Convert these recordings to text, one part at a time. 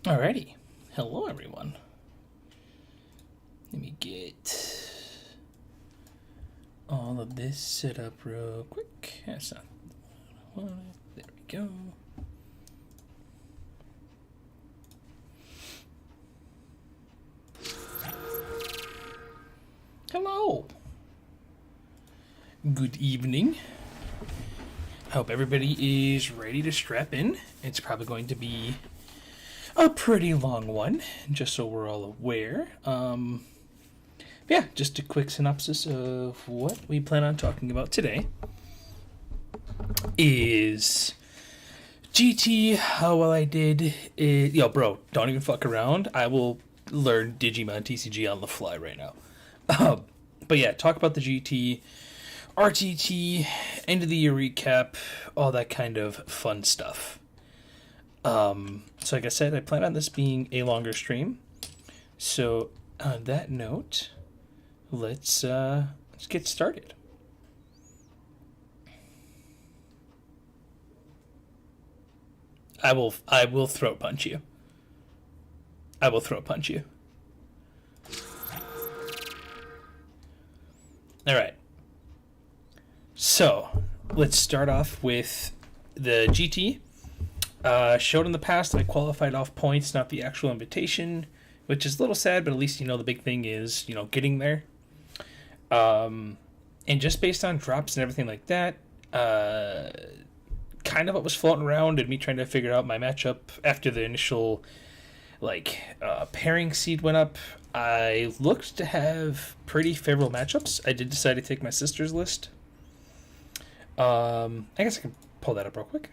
Alrighty. Hello, everyone. Let me get all of this set up real quick. That's not the one. There we go. Hello. Good evening. Hope everybody is ready to strap in. It's probably going to be a pretty long one, just so we're all aware. Yeah, just a quick synopsis of what we plan on talking about today is GT, how well I did. Yo, bro, don't even fuck around. I will learn Digimon TCG on the fly right now. But yeah, talk about the GT, RTT, end of the year recap, all that kind of fun stuff. So like I said, I plan on this being a longer stream. So on that note, let's get started. I will throat punch you. I will throat punch you. All right. So let's start off with the GT. Showed in the past that I qualified off points, not the actual invitation, which is a little sad, but at least the big thing is getting there. And just based on drops and everything like that, kind of what was floating around and me trying to figure out my matchup after the initial pairing seed went up, I looked to have pretty favorable matchups. I did decide to take my sister's list. I guess I can pull that up real quick.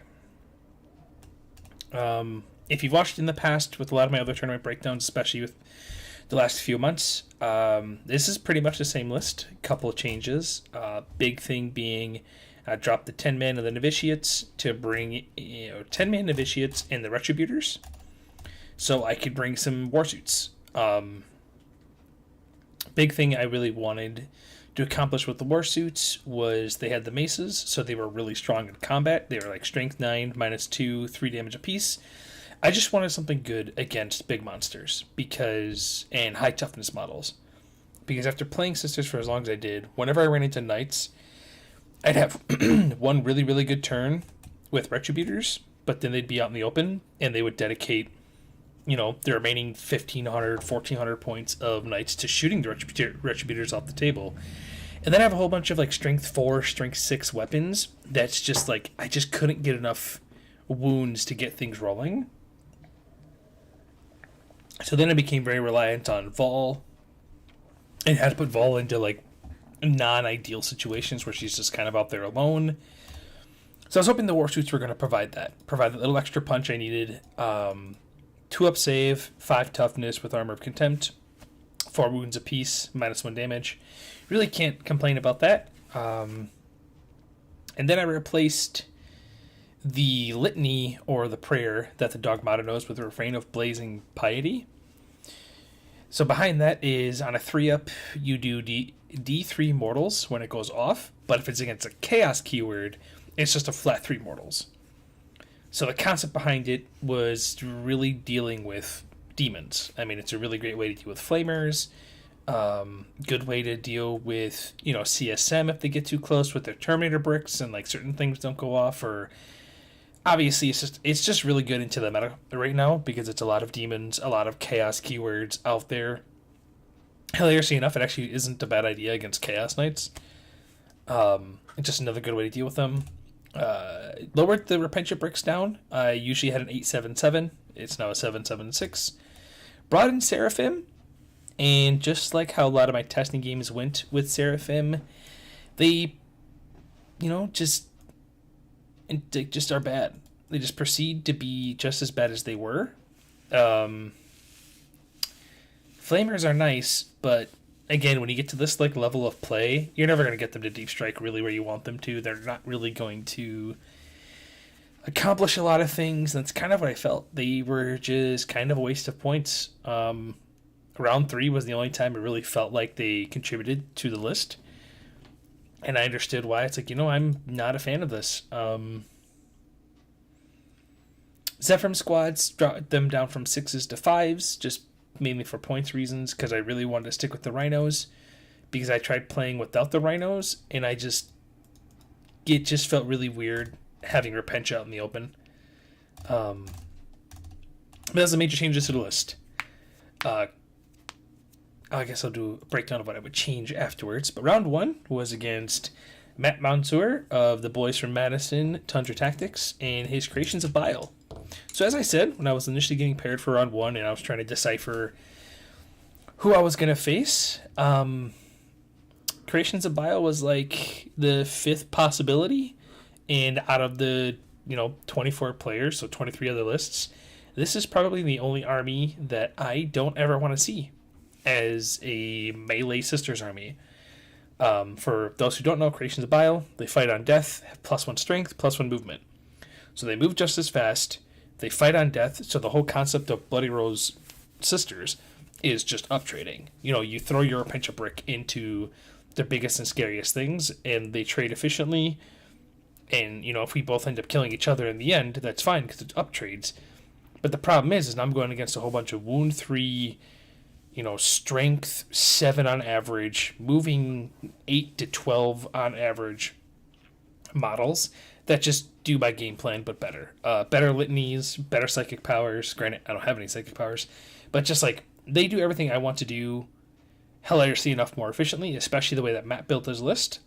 If you've watched in the past with a lot of my other tournament breakdowns, especially with the last few months, this is pretty much the same list. A couple of changes. Big thing being drop the 10-man of the Novitiates to bring 10-man Novitiates and the Retributors. So I could bring some Warsuits. Big thing I really wanted to accomplish with the Warsuits was they had the maces, so they were really strong in combat. They were like strength 9, -2, 3 damage apiece. I just wanted something good against big monsters and high toughness models. Because after playing Sisters for as long as I did, whenever I ran into Knights, I'd have one really, really good turn with Retributors, but then they'd be out in the open and they would dedicate the remaining 1,500, 1,400 points of Knights to shooting the Retributors off the table. And then I have a whole bunch of strength 4, strength 6 weapons that's just I just couldn't get enough wounds to get things rolling. So then I became very reliant on Vol and had to put Vol into non-ideal situations where she's just kind of out there alone. So I was hoping the Warsuits were going to provide that little extra punch I needed. 2-up save, 5 toughness with Armor of Contempt, 4 wounds apiece, -1 damage. Really can't complain about that. And then I replaced the litany or the prayer that the Dogmata knows with the refrain of Blazing Piety. So behind that is on a 3-up, you do D3 mortals when it goes off, but if it's against a chaos keyword, it's just a flat 3 mortals. So the concept behind it was really dealing with demons. I mean, it's a really great way to deal with flamers. Good way to deal with, CSM if they get too close with their Terminator bricks and certain things don't go off. Or obviously, it's just really good into the meta right now because it's a lot of demons, a lot of chaos keywords out there. Hilariously enough, it actually isn't a bad idea against Chaos Knights. It's just another good way to deal with them. Lowered the Repentia bricks down. I usually had an 877. It's now a 776. Brought in Seraphim, and just like how a lot of my testing games went with Seraphim, they, just are bad. They just proceed to be just as bad as they were. Flamers are nice, but again, when you get to this level of play, you're never going to get them to deep strike really where you want them to. They're not really going to accomplish a lot of things. That's kind of what I felt. They were just kind of a waste of points. Round 3 was the only time it really felt like they contributed to the list. And I understood why. It's I'm not a fan of this. Zephyr squads, dropped them down from 6s to 5s, just mainly for points reasons, because I really wanted to stick with the rhinos, because I tried playing without the rhinos, and it just felt really weird having Repentia out in the open. But that's the major changes to the list. I guess I'll do a breakdown of what I would change afterwards. But round 1 was against Matt Mansour of the Boys from Madison, Tundra Tactics, and his Creations of Bile. So as I said, when I was initially getting paired for round 1 and I was trying to decipher who I was going to face, Creations of Bile was like the 5th possibility. And out of the 24 players, so 23 other lists, this is probably the only army that I don't ever want to see as a melee sisters army. For those who don't know, Creations of Bile, they fight on death, have +1 strength, +1 movement. So they move just as fast, they fight on death, so the whole concept of Bloody Rose Sisters is just uptrading. You throw your Repentia brick into the biggest and scariest things, and they trade efficiently, and, if we both end up killing each other in the end, that's fine, because it's uptrades. But the problem is I'm going against a whole bunch of wound 3, strength 7 on average, moving 8 to 12 on average models that just do my game plan, but better. Better litanies, better psychic powers. Granted, I don't have any psychic powers, but just like they do everything I want to do hilariously enough more efficiently, especially the way that Matt built his list.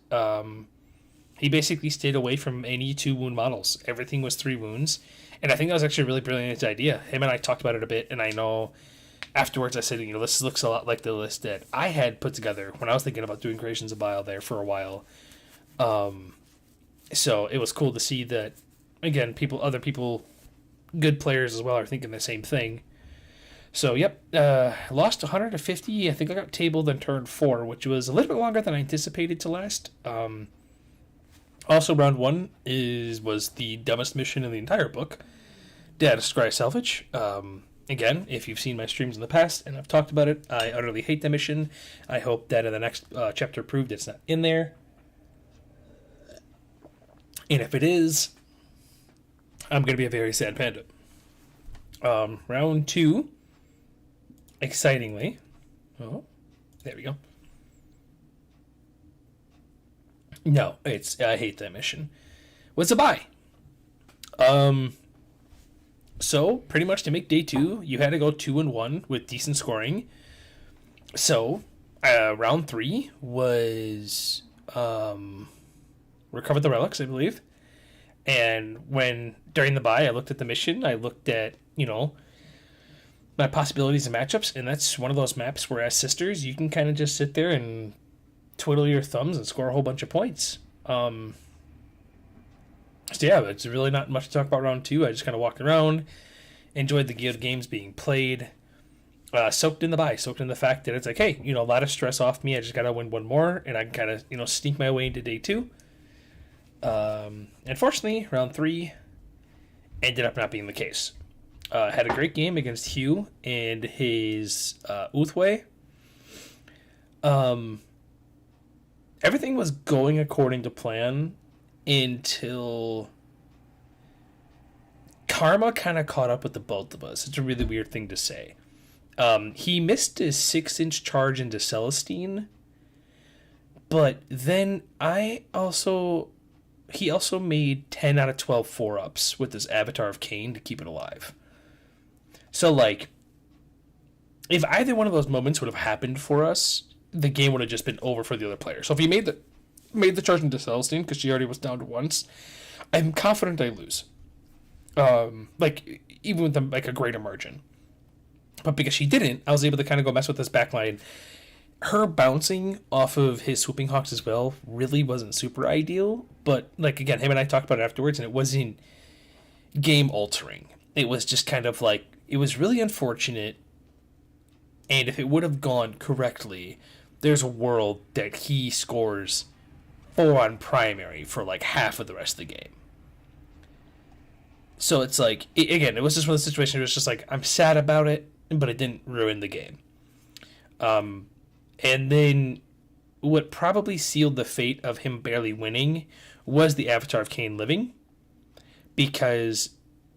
He basically stayed away from any 2 wound models. Everything was 3 wounds. And I think that was actually a really brilliant idea. Him and I talked about it a bit, and I know afterwards I said, this looks a lot like the list that I had put together when I was thinking about doing Creations of Bile there for a while. So it was cool to see that, again, other people, good players as well, are thinking the same thing. So, yep, lost 150. I think I got tabled in turn 4, which was a little bit longer than I anticipated to last. Also, round 1 was the dumbest mission in the entire book, Data Scry Salvage. Again, if you've seen my streams in the past and I've talked about it, I utterly hate the mission. I hope that in the next chapter proved it's not in there. And if it is, I'm going to be a very sad panda. Round 2, excitingly, oh, there we go. No, I hate that mission. Was a buy. So pretty much to make day 2, you had to go 2-1 with decent scoring. So round 3 was recover the relics, I believe. And during the buy, I looked at the mission. I looked at my possibilities and matchups, and that's one of those maps where as sisters you can kind of just sit there and twiddle your thumbs and score a whole bunch of points. So yeah, it's really not much to talk about round 2. I just kind of walked around, enjoyed the good games being played, soaked in the buy, soaked in the fact that it's like, hey, a lot of stress off me. I just gotta win one more, and I can kind of sneak my way into day 2. Unfortunately, round 3 ended up not being the case. Had a great game against Hugh and his Uthway. Everything was going according to plan until karma kind of caught up with the both of us. It's a really weird thing to say. He missed his 6-inch charge into Celestine, but then he also made 10 out of 12 4-ups with his Avatar of Cain to keep it alive. So, like, if either one of those moments would have happened for us, the game would have just been over for the other player. So if he made the charge into Celestine, because she already was down to once, I'm confident I lose. Even with a greater margin. But because she didn't, I was able to kind of go mess with this backline. Her bouncing off of his Swooping Hawks as well really wasn't super ideal. But, again, him and I talked about it afterwards, and it wasn't game altering. It was just kind of it was really unfortunate. And if it would have gone correctly, there's a world that he scores 4 on primary for half of the rest of the game. So it's it was just one of the situations where it's just I'm sad about it, but it didn't ruin the game. And then what probably sealed the fate of him barely winning was the Avatar of Cain living, because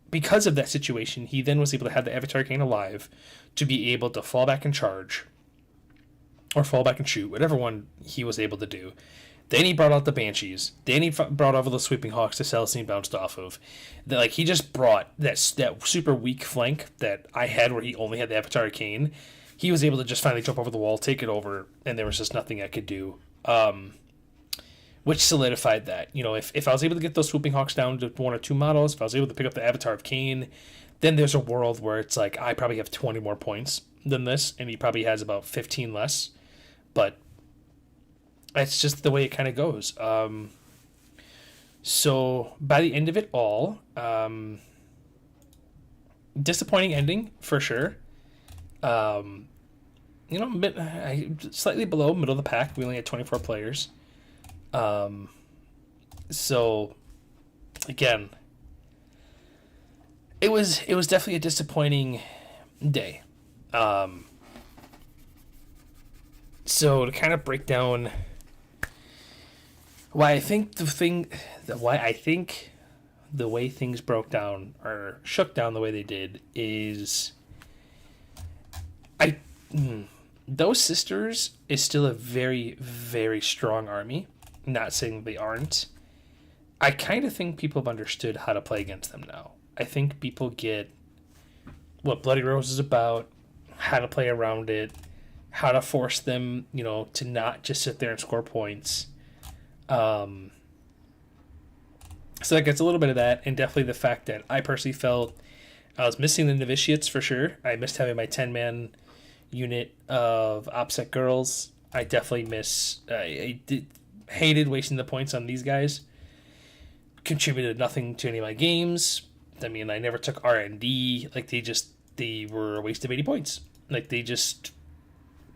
because of that situation, he then was able to have the Avatar Arcane alive to be able to fall back and charge or fall back and shoot, whatever one he was able to do. Then he brought out the Banshees. Then he brought over the Sweeping Hawks to Celestine bounced off of. Like, he just brought that super weak flank that I had where he only had the Avatar Arcane. He was able to just finally jump over the wall, take it over, and there was just nothing I could do. Which solidified that. You know, if I was able to get those Swooping Hawks down to 1 or 2 models, if I was able to pick up the Avatar of Cain, then there's a world where it's like, I probably have 20 more points than this, and he probably has about 15 less. But it's just the way it kind of goes. So by the end of it all, disappointing ending for sure. You know, slightly below middle of the pack. We only had 24 players. So again, it was definitely a disappointing day. So to kind of break down why I think the way things broke down or shook down the way they did is those sisters is still a very, very strong army. Not saying they aren't. I kind of think people have understood how to play against them now. I think people get what Bloody Rose is about, how to play around it, how to force them, you know, to not just sit there and score points. So that gets a little bit of that, and definitely the fact that I personally felt I was missing the novitiates for sure. I missed having my 10-man unit of OPSEC girls. I definitely hated wasting the points on these guys. Contributed nothing to any of my games. I mean, I never took R&D. Like, they were a waste of 80 points. Like, they just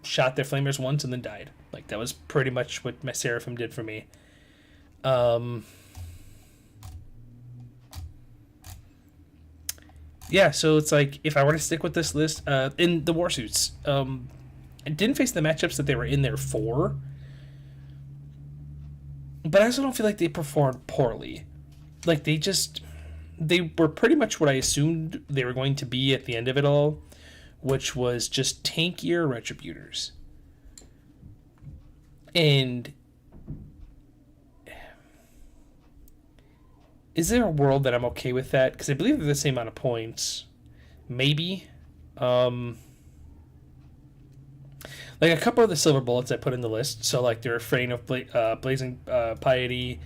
shot their flamers once and then died. Like, that was pretty much what my Seraphim did for me. Yeah, so it's like, if I were to stick with this list, in the Warsuits, I didn't face the matchups that they were in there for, but I also don't feel like they performed poorly. Like, they were pretty much what I assumed they were going to be at the end of it all, which was just tankier Retributors. And is there a world that I'm okay with that? Because I believe they're the same amount of points. Maybe. Like, a couple of the silver bullets I put in the list, so like they're Refrain of Blazing Piety,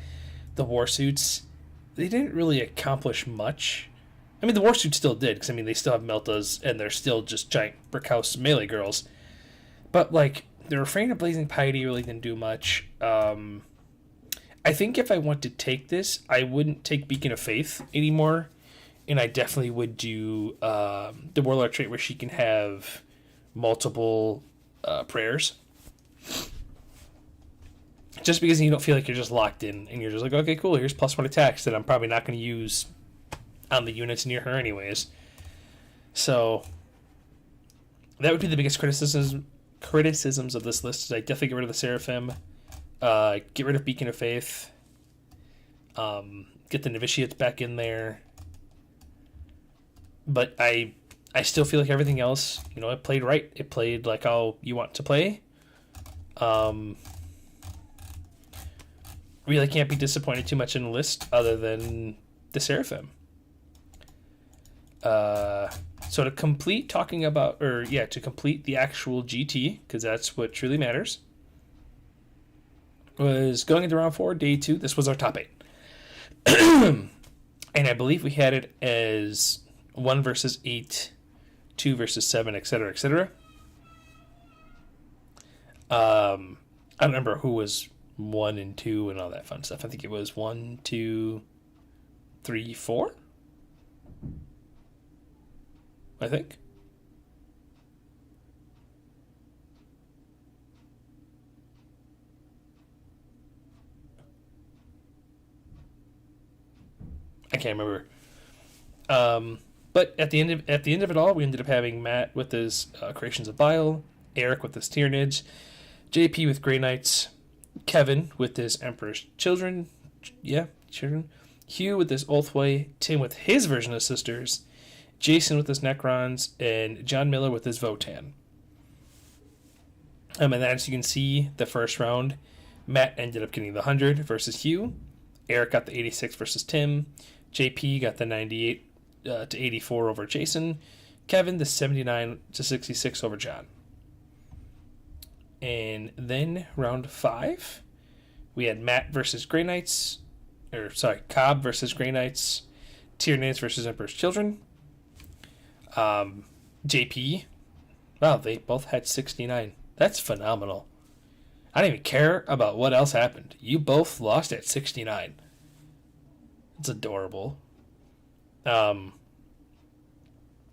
the Warsuits, they didn't really accomplish much. I mean, the Warsuits still did, because I mean, they still have Meltas, and they're still just giant Brickhouse melee girls. But like, the Refrain of Blazing Piety really didn't do much. I think if I want to take this, I wouldn't take Beacon of Faith anymore, and I definitely would do the Warlord trait where she can have multiple prayers. Just because you don't feel like you're just locked in, and you're just like, okay, cool, here's +1 attacks that I'm probably not going to use on the units near her anyways. So that would be the biggest criticisms of this list. Is I definitely get rid of the Seraphim, get rid of Beacon of Faith, get the Novitiates back in there. But I still feel like everything else, you know, it played right. It played like how you want to play. Really can't be disappointed too much in the list other than the Seraphim. So to complete to complete the actual GT, because that's what truly matters, was going into round 4, day 2. This was our top 8. And I believe we had it as 1 versus 8, 2 versus 7, etc., etc. I don't remember who was 1 and 2 and all that fun stuff. I think it was 1, 2, 3, 4. I think. I can't remember. But at the end of it all, we ended up having Matt with his Creations of Bile, Eric with his Tyranids, JP with Grey Knights, Kevin with his Emperor's Children, Hugh with his Ulthway, Tim with his version of Sisters, Jason with his Necrons, and John Miller with his Votann. And as you can see, the first round, Matt ended up getting the 100 versus Hugh. Eric got the 86 versus Tim. JP got the 98 to 84 over Jason. Kevin the 79 to 66 over John. And then round 5, we had Matt versus Grey Knights. Cobb versus Grey Knights. Tyranids versus Emperor's Children. JP, wow, they both had 69. That's phenomenal. I don't even care about what else happened. You both lost at 69. It's adorable. The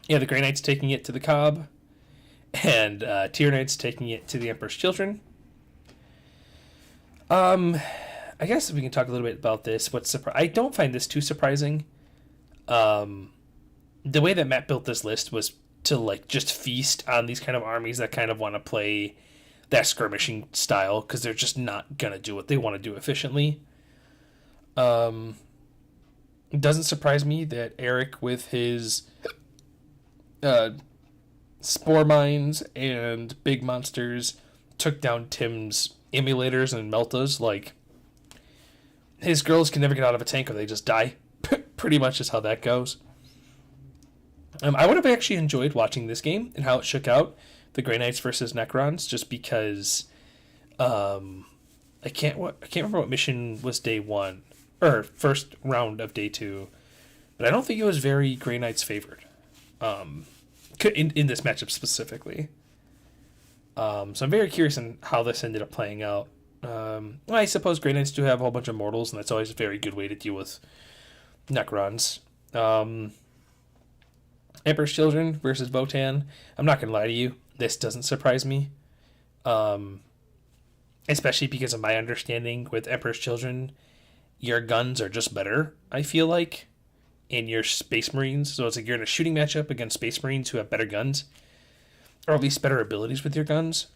Grey Knights taking it to the Cobb, and Tyranids taking it to the Emperor's Children. I guess we can talk a little bit about this. I don't find this too surprising. The way that Matt built this list was to just feast on these kind of armies that kind of want to play that skirmishing style, because they're just not gonna do what they want to do efficiently. It doesn't surprise me that Eric with his spore mines and big monsters took down Tim's emulators and meltas. His girls can never get out of a tank or they just die. Pretty much is how that goes. I would have actually enjoyed watching this game and how it shook out, the Grey Knights versus Necrons, just because I can't remember what mission was day 1 or first round of day 2, but I don't think it was very Grey Knights favored in this matchup specifically. So I'm very curious on how this ended up playing out. I suppose Grey Knights do have a whole bunch of mortals, and that's always a very good way to deal with Necrons. Emperor's Children versus Votann. I'm not going to lie to you. This doesn't surprise me. Especially because of my understanding with Emperor's Children, your guns are just better, I feel like, in your Space Marines. So it's you're in a shooting matchup against Space Marines who have better guns, or at least better abilities with your guns.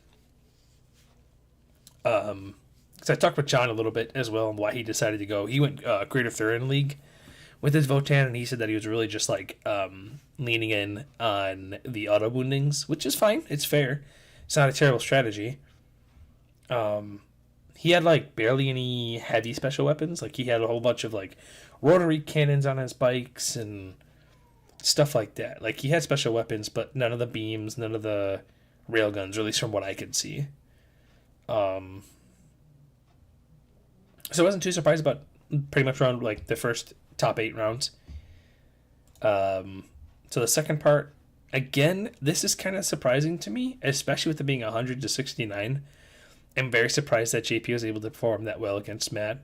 Because I talked with John a little bit as well on why he decided to go. He went Greater Thurin League with his Votann, and he said that he was really just leaning in on the auto woundings, which is fine. It's fair. It's not a terrible strategy. He had barely any heavy special weapons. He had a whole bunch of rotary cannons on his bikes and stuff like that. He had special weapons, but none of the beams, none of the railguns, or at least from what I could see. So I wasn't too surprised about pretty much around the first top 8 rounds. So the second part, again, this is kind of surprising to me, especially with it being 100 to 69. I'm very surprised that JP was able to perform that well against Matt.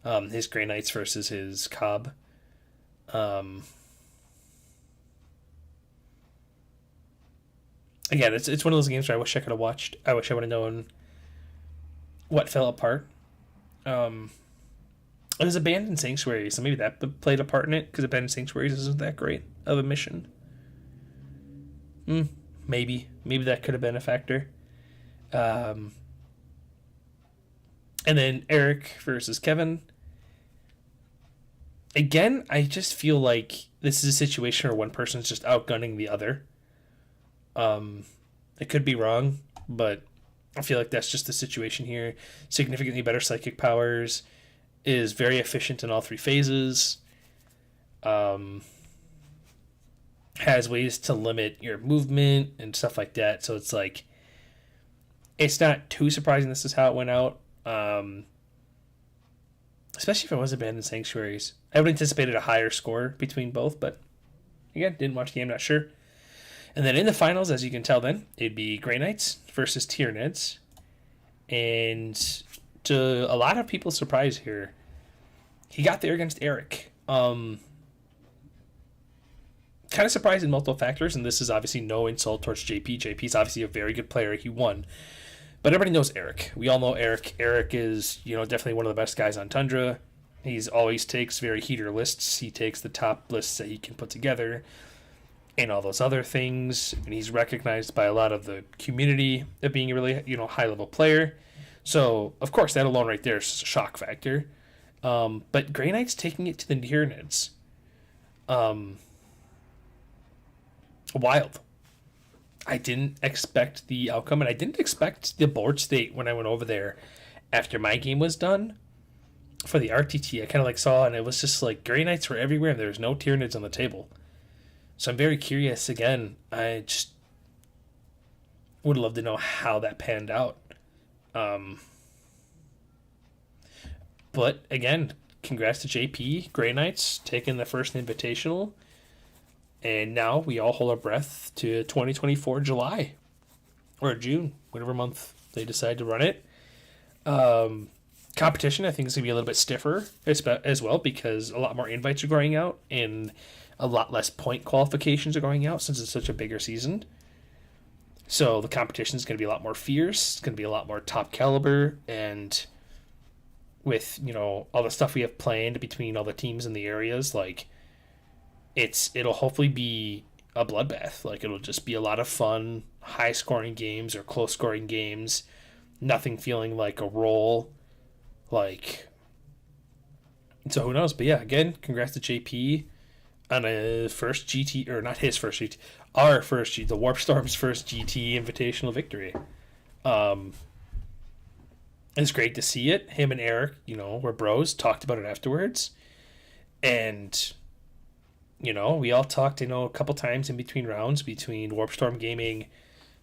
His Grey Knights versus his Cobb. Again, it's one of those games where I wish I could have watched. I wish I would have known what fell apart. It was Abandoned Sanctuary, so maybe that played a part in it, because Abandoned Sanctuaries isn't that great of a mission. Maybe that could have been a factor. And then Eric versus Kevin. Again, I just feel like this is a situation where one person's just outgunning the other. It could be wrong, but I feel like that's just the situation here. Significantly better psychic powers, is very efficient in all 3 phases, has ways to limit your movement and stuff like that. So it's it's not too surprising this is how it went out. Especially if it was Abandoned Sanctuaries. I would have anticipated a higher score between both, but again, didn't watch the game, not sure. And then in the finals, as you can tell then, it'd be Grey Knights versus Tyranids. And to a lot of people's surprise here, he got there against Eric. Kind of surprised in multiple factors, and this is obviously no insult towards JP. JP's obviously a very good player. He won. But everybody knows Eric. We all know Eric. Eric is, definitely one of the best guys on Tundra. He's always takes very heater lists. He takes the top lists that he can put together and all those other things. And he's recognized by a lot of the community of being a really, high-level player. So, of course, that alone right there is just a shock factor. But Grey Knights taking it to the Tyranids. Wild. I didn't expect the outcome, and I didn't expect the board state when I went over there after my game was done for the RTT. I kind of like saw, and it was just like Grey Knights were everywhere, and there was no Tyranids on the table. So I'm very curious. Again, I just would love to know how that panned out. But again, congrats to JP, Grey Knights, taking the first invitational. And now we all hold our breath to 2024 July or June, whatever month they decide to run it. Competition, I think, is going to be a little bit stiffer as well because a lot more invites are going out and a lot less point qualifications are going out since it's such a bigger season. So the competition is going to be a lot more fierce. It's going to be a lot more top caliber. And with, all the stuff we have planned between all the teams in the areas, like, it'll hopefully be a bloodbath. Like, it'll just be a lot of fun, high scoring games or close scoring games. Nothing feeling like a roll. Like, so who knows? But yeah, again, congrats to JP on a first GT, or not his first GT, our first GT, the Warp Storm's first GT invitational victory. It's great to see it. Him and Eric, were bros, talked about it afterwards. And we all talked, a couple times in between rounds between Warp Storm Gaming,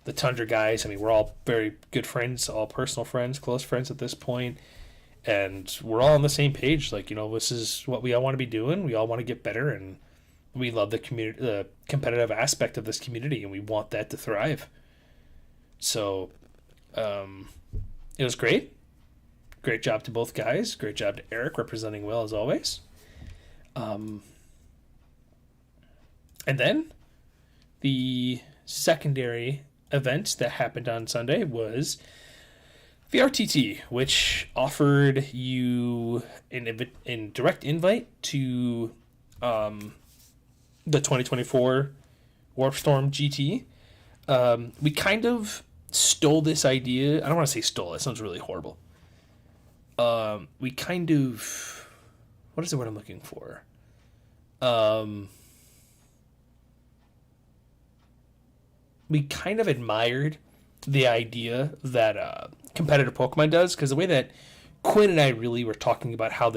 the Tundra guys. I mean, we're all very good friends, all personal friends, close friends at this point. And we're all on the same page. Like, this is what we all want to be doing. We all want to get better. And we love the community, the competitive aspect of this community. And we want that to thrive. So, it was great. Great job to both guys. Great job to Eric, representing well as always. And then the secondary event that happened on Sunday was the RTT, which offered you an direct invite to the 2024 Warp Storm GT. We kind of stole this idea. I don't want to say stole. It sounds really horrible. We kind of... What is the word I'm looking for? We kind of admired the idea that competitive Pokemon does, because the way that Quinn and I really were talking about how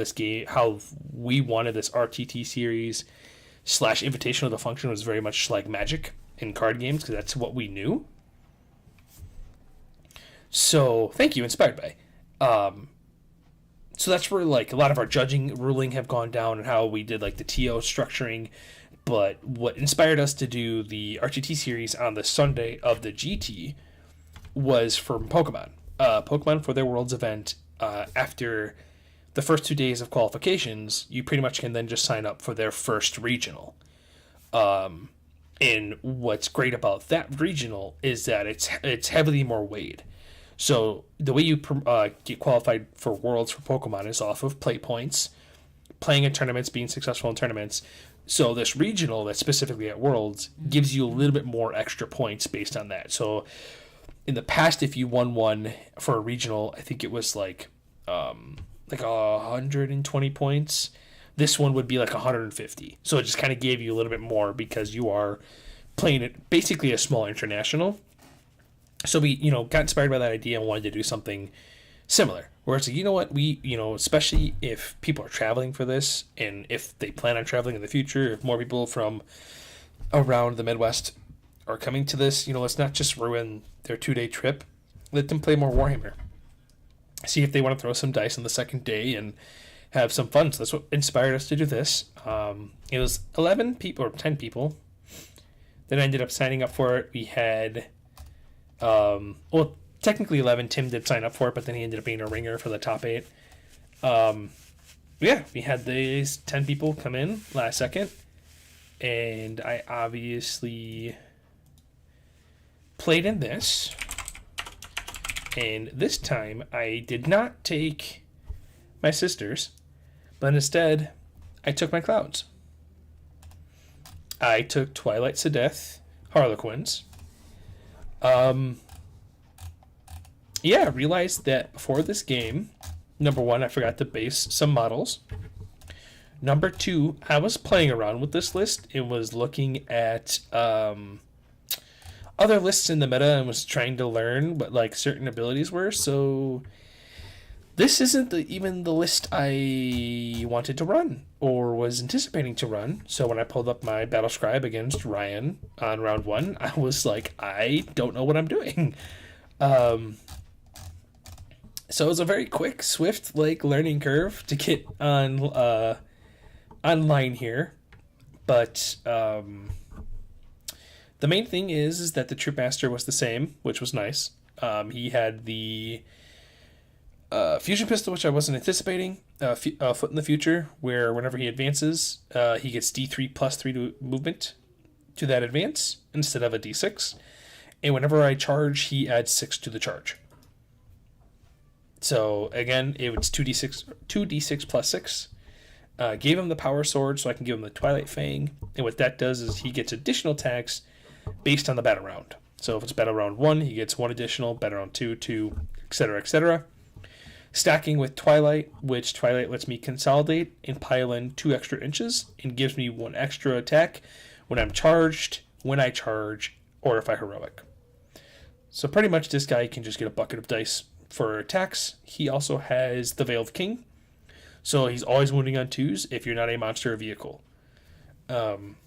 we wanted this RTT series / invitational to function was very much like Magic in card games, because that's what we knew. So, thank you, inspired by. So that's where like a lot of our judging ruling have gone down and how we did like the TO structuring. But what inspired us to do the RTT series on the Sunday of the GT was from Pokemon. Pokemon, for their Worlds event, after the first 2 days of qualifications, you pretty much can then just sign up for their first regional. And what's great about that regional is that it's heavily more weighed. So the way you get qualified for Worlds for Pokemon is off of play points, playing in tournaments, being successful in tournaments. So this regional that's specifically at Worlds gives you a little bit more extra points based on that. So in the past, if you won one for a regional, I think it was like 120 points. This one would be like 150. So it just kind of gave you a little bit more because you are playing it basically a small international. So we, got inspired by that idea and wanted to do something similar. Where it's like, you know what, we, especially if people are traveling for this and if they plan on traveling in the future, if more people from around the Midwest are coming to this, let's not just ruin their 2-day trip. Let them play more Warhammer. See if they want to throw some dice on the second day and have some fun. So that's what inspired us to do this. It was 11 people or 10 people that ended up signing up for it. We had, technically 11. Tim did sign up for it, but then he ended up being a ringer for the top 8. We had these 10 people come in last second, and I obviously played in this. And this time, I did not take my sisters, but instead, I took my clouds. I took Twilight Sedith Harlequins. Realized that before this game, Number one, I forgot to base some models. Number two, I was playing around with this list. It was looking at other lists in the meta and was trying to learn what like certain abilities were. So this isn't even the list I wanted to run or was anticipating to run. So when I pulled up my Battle Scribe against Ryan on round one, I was like, I don't know what I'm doing. So it was a very quick, swift like learning curve to get on online here. But the main thing is that the Troop Master was the same, which was nice. He had the Fusion Pistol, which I wasn't anticipating, Foot in the Future, where whenever he advances, he gets D3 plus 3 to movement to that advance instead of a D6. And whenever I charge, he adds 6 to the charge. So again, it was 2d6 plus 6. Gave him the Power Sword so I can give him the Twilight Fang. And what that does is he gets additional attacks based on the battle round. So if it's battle round 1, he gets 1 additional, battle round 2, 2, etc., etc. Stacking with Twilight, which Twilight lets me consolidate and pile in 2 extra inches and gives me 1 extra attack when I'm charged, when I charge, or if I heroic. So pretty much this guy can just get a bucket of dice for attacks. He also has the Veil of King, so he's always wounding on 2s if you're not a monster or vehicle. Again,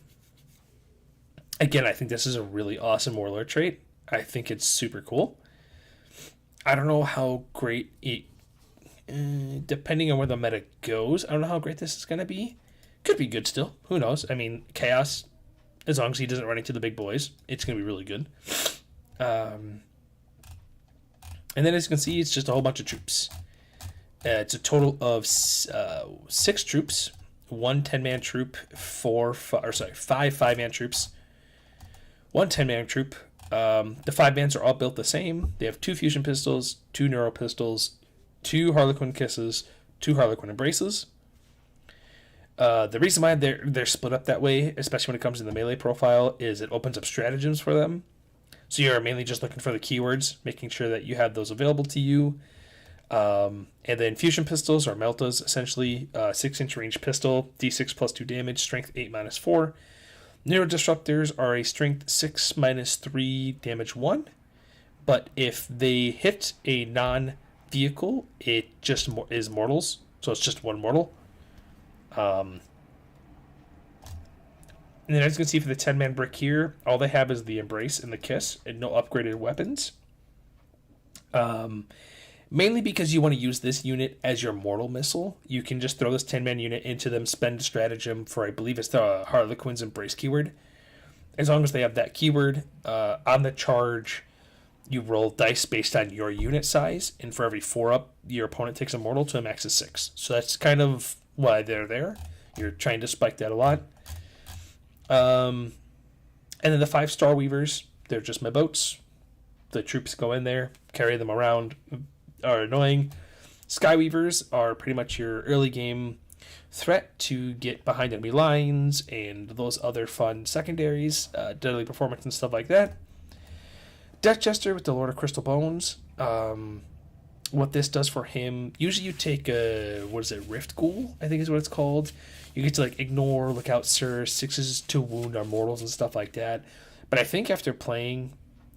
I think this is a really awesome Warlord trait. I think it's super cool. I don't know how great it, depending on where the meta goes, I don't know how great this is going to be. Could be good still. Who knows? I mean, Chaos, as long as he doesn't run into the big boys, it's going to be really good. And then as you can see, it's just a whole bunch of troops. It's a total of 6 troops, 1 10-man troop, 5 5-man troops, 1 10-man troop. The 5-mans are all built the same. They have 2 fusion pistols, 2 neuro pistols, 2 Harlequin kisses, 2 Harlequin embraces. The reason why they're split up that way, especially when it comes to the melee profile, is it opens up stratagems for them. So you're mainly just looking for the keywords, making sure that you have those available to you. And then fusion pistols are meltas, essentially 6-inch range pistol, d6 plus 2 damage, strength 8 minus 4. Neuro disruptors are a strength 6 minus 3 damage 1. But if they hit a non-vehicle, it just is mortals. So it's just 1 mortal. And then as you can see for the 10-man brick here, all they have is the Embrace and the Kiss and no upgraded weapons. Mainly because you want to use this unit as your mortal missile. You can just throw this 10-man unit into them, spend stratagem for, I believe it's the Harlequin's Embrace keyword. As long as they have that keyword, on the charge, you roll dice based on your unit size, and for every 4 up, your opponent takes a mortal to a max of 6. So that's kind of why they're there. You're trying to spike that a lot. And then the 5 Star Weavers, they're just my boats. The troops go in there, carry them around, are annoying. Sky Weavers are pretty much your early game threat to get behind enemy lines and those other fun secondaries, deadly performance and stuff like that. Death Jester with the Lord of Crystal Bones. What this does for him, usually you take a, Rift Ghoul, I think is what it's called. You get to like ignore, look out, sir, 6s to wound our mortals and stuff like that. But I think after playing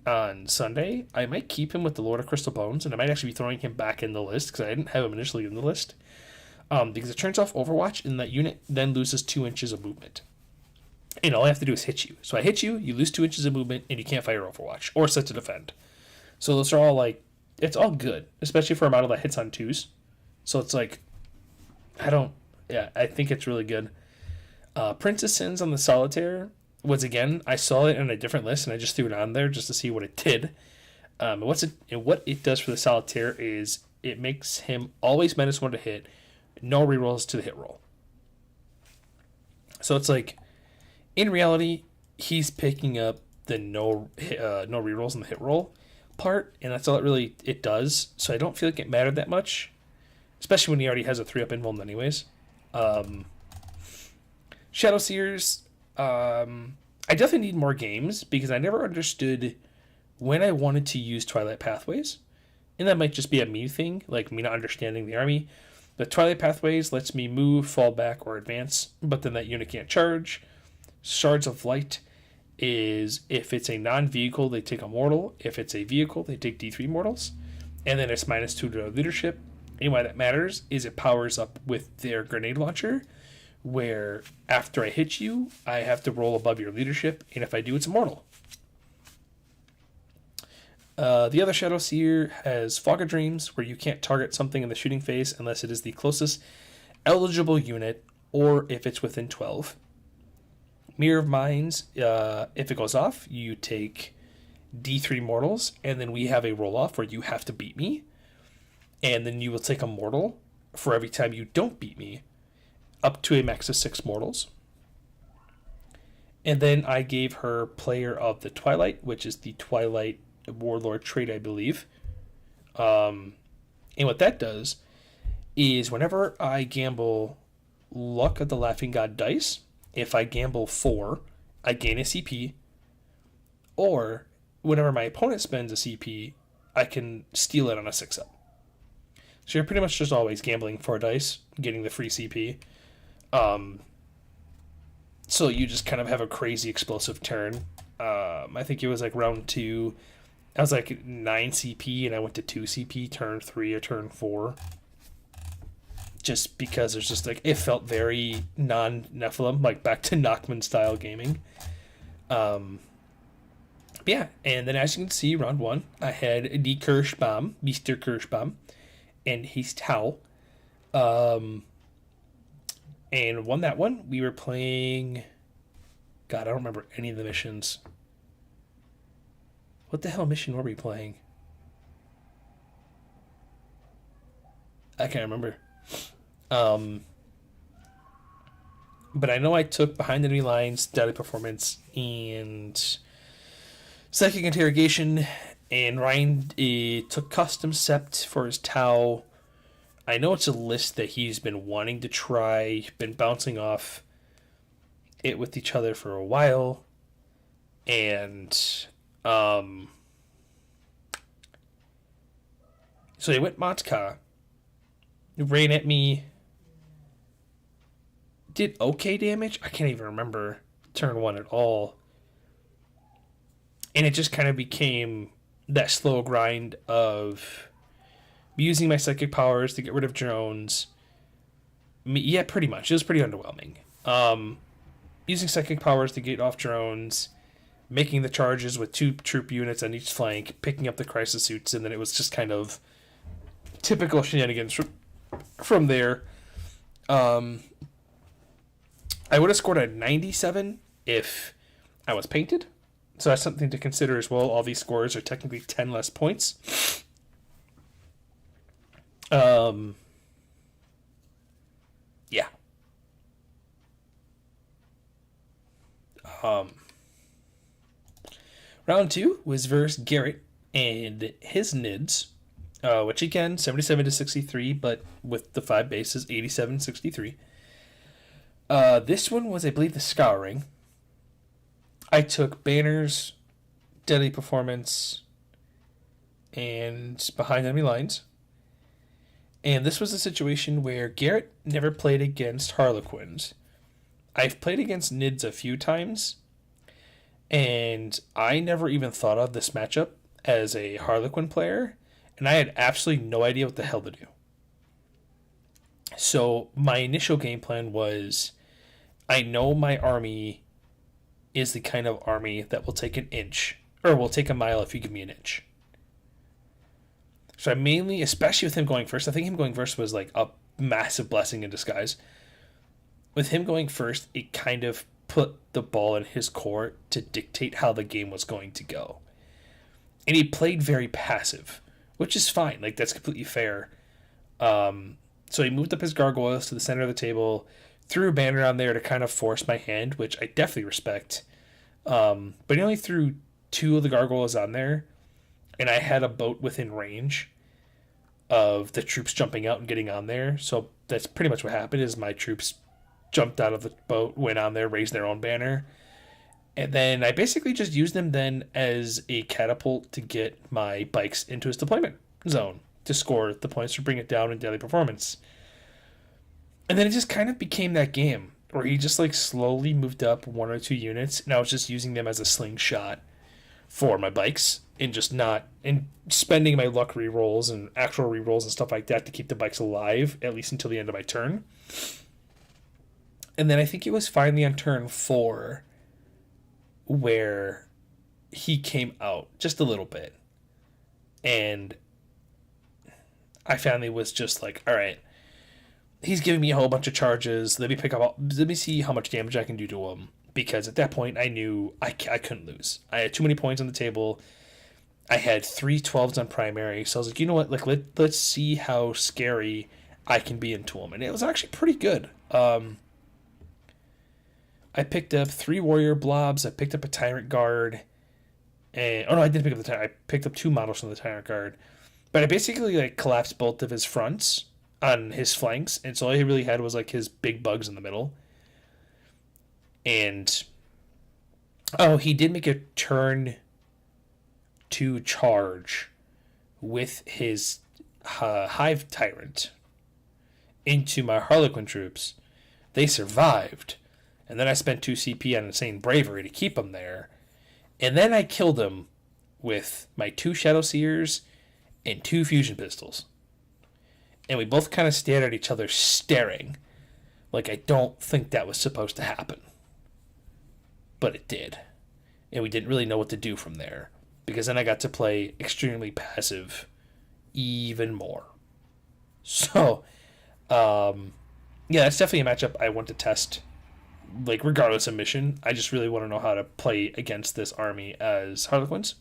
on Sunday, I might keep him with the Lord of Crystal Bones, and I might actually be throwing him back in the list because I didn't have him initially in the list. Because it turns off Overwatch, and that unit then loses 2 inches of movement. And all I have to do is hit you. So I hit you, you lose 2 inches of movement, and you can't fire Overwatch or set to defend. So those are all like, it's all good, especially for a model that hits on 2s. So it's like, I think it's really good. Princess Sins on the Solitaire was, again, I saw it in a different list, and I just threw it on there just to see what it did. And what it does for the Solitaire is it makes him always -1 to hit, no rerolls to the hit roll. So it's like, in reality, he's picking up the no rerolls in the hit roll part, and that's all it does. So I don't feel like it mattered that much, especially when he already has a 3-up invuln anyways. Shadow Seers, I definitely need more games because I never understood when I wanted to use Twilight Pathways. And that might just be a me thing, like me not understanding the army. The Twilight Pathways lets me move, fall back, or advance, but then that unit can't charge. Shards of Light is if it's a non-vehicle, they take a mortal. If it's a vehicle, they take D3 mortals. And then it's -2 to their leadership. And why that matters is it powers up with their grenade launcher, where after I hit you, I have to roll above your leadership, and if I do, it's immortal. The other Shadow Seer has Fog of Dreams, where you can't target something in the shooting phase unless it is the closest eligible unit, or if it's within 12. Mirror of Minds, if it goes off, you take D3 mortals, and then we have a roll-off where you have to beat me, and then you will take a mortal for every time you don't beat me, up to a max of 6 mortals. And then I gave her Player of the Twilight, which is the Twilight Warlord trait, I believe. And what that does is whenever I gamble Luck of the Laughing God dice, if I gamble 4, I gain a CP. Or whenever my opponent spends a CP, I can steal it on a 6-up. So you're pretty much just always gambling 4 dice, getting the free CP. So you just kind of have a crazy explosive turn. I think it was like round 2. I was like 9 CP and I went to 2 CP turn 3 or turn 4. Just because there's just like, it felt very non-Nephilim, like back to Nachman style gaming. Yeah, and then as you can see, round 1, I had Die Kirschbaum, Mr. Kirschbaum, and his Tau. And won that one. We were playing... God, I don't remember any of the missions. What the hell mission were we playing? I can't remember. But I know I took Behind Enemy Lines, Deadly Performance, and Psychic Interrogation, and Ryan took Custom Sept for his Tau. I know it's a list that he's been wanting to try, been bouncing off it with each other for a while. And so he went Matka, ran at me, did okay damage. I can't even remember turn 1 at all. And it just kind of became that slow grind of using my psychic powers to get rid of drones. Yeah, pretty much. It was pretty underwhelming. Using psychic powers to get off drones, making the charges with 2 troop units on each flank, picking up the crisis suits, and then it was just kind of typical shenanigans from there. I would have scored a 97 if I was painted. So that's something to consider as well. All these scores are technically 10 less points. Yeah. Round 2 was versus Garrett and his NIDS, which again, 77 to 63, but with the 5 bases, 87 63. This one was, I believe, the Scouring. I took Banners, Deadly Performance, and Behind Enemy Lines. And this was a situation where Garrett never played against Harlequins. I've played against NIDS a few times, and I never even thought of this matchup as a Harlequin player, and I had absolutely no idea what the hell to do. So my initial game plan was, I know my army is the kind of army that will take an inch, or will take a mile if you give me an inch. So I mainly, especially with him going first, I think him going first was like a massive blessing in disguise. With him going first, it kind of put the ball in his court to dictate how the game was going to go. And he played very passive, which is fine. Like, that's completely fair. So he moved up his gargoyles to the center of the table, threw a banner on there to kind of force my hand, which I definitely respect. But he only threw 2 of the gargoyles on there, and I had a boat within range of the troops jumping out and getting on there. So that's pretty much what happened, is my troops jumped out of the boat, went on there, raised their own banner. And then I basically just used them then as a catapult to get my bikes into his deployment. zone to score the points to bring it down in daily performance. And then it just kind of became that game where he just like slowly moved up 1 or 2 units, and I was just using them as a slingshot for my bikes and just not and spending my luck rerolls and actual rerolls and stuff like that to keep the bikes alive at least until the end of my turn. And then I think it was finally on turn 4 where he came out just a little bit, and I finally was just like, all right, he's giving me a whole bunch of charges. Let me see how much damage I can do to him. Because at that point, I knew I couldn't lose. I had too many points on the table. I had 3 12s on primary. So I was like, you know what? Like, let's see how scary I can be into him. And it was actually pretty good. I picked up 3 warrior blobs. I picked up a tyrant guard. And I didn't pick up the tyrant. I picked up 2 models from the tyrant guard. But I basically like collapsed both of his fronts on his flanks. And so all he really had was like his big bugs in the middle. And he did make a turn to charge with his Hive Tyrant into my Harlequin troops. They survived, and then I spent 2 CP on Insane Bravery to keep them there, and then I killed him with my 2 Shadow Seers and 2 Fusion Pistols. And we both kind of stared at each other staring, like I don't think that was supposed to happen. But it did. And we didn't really know what to do from there. Because then I got to play extremely passive even more. So, yeah, that's definitely a matchup I want to test. Like, regardless of mission, I just really want to know how to play against this army as Harlequins.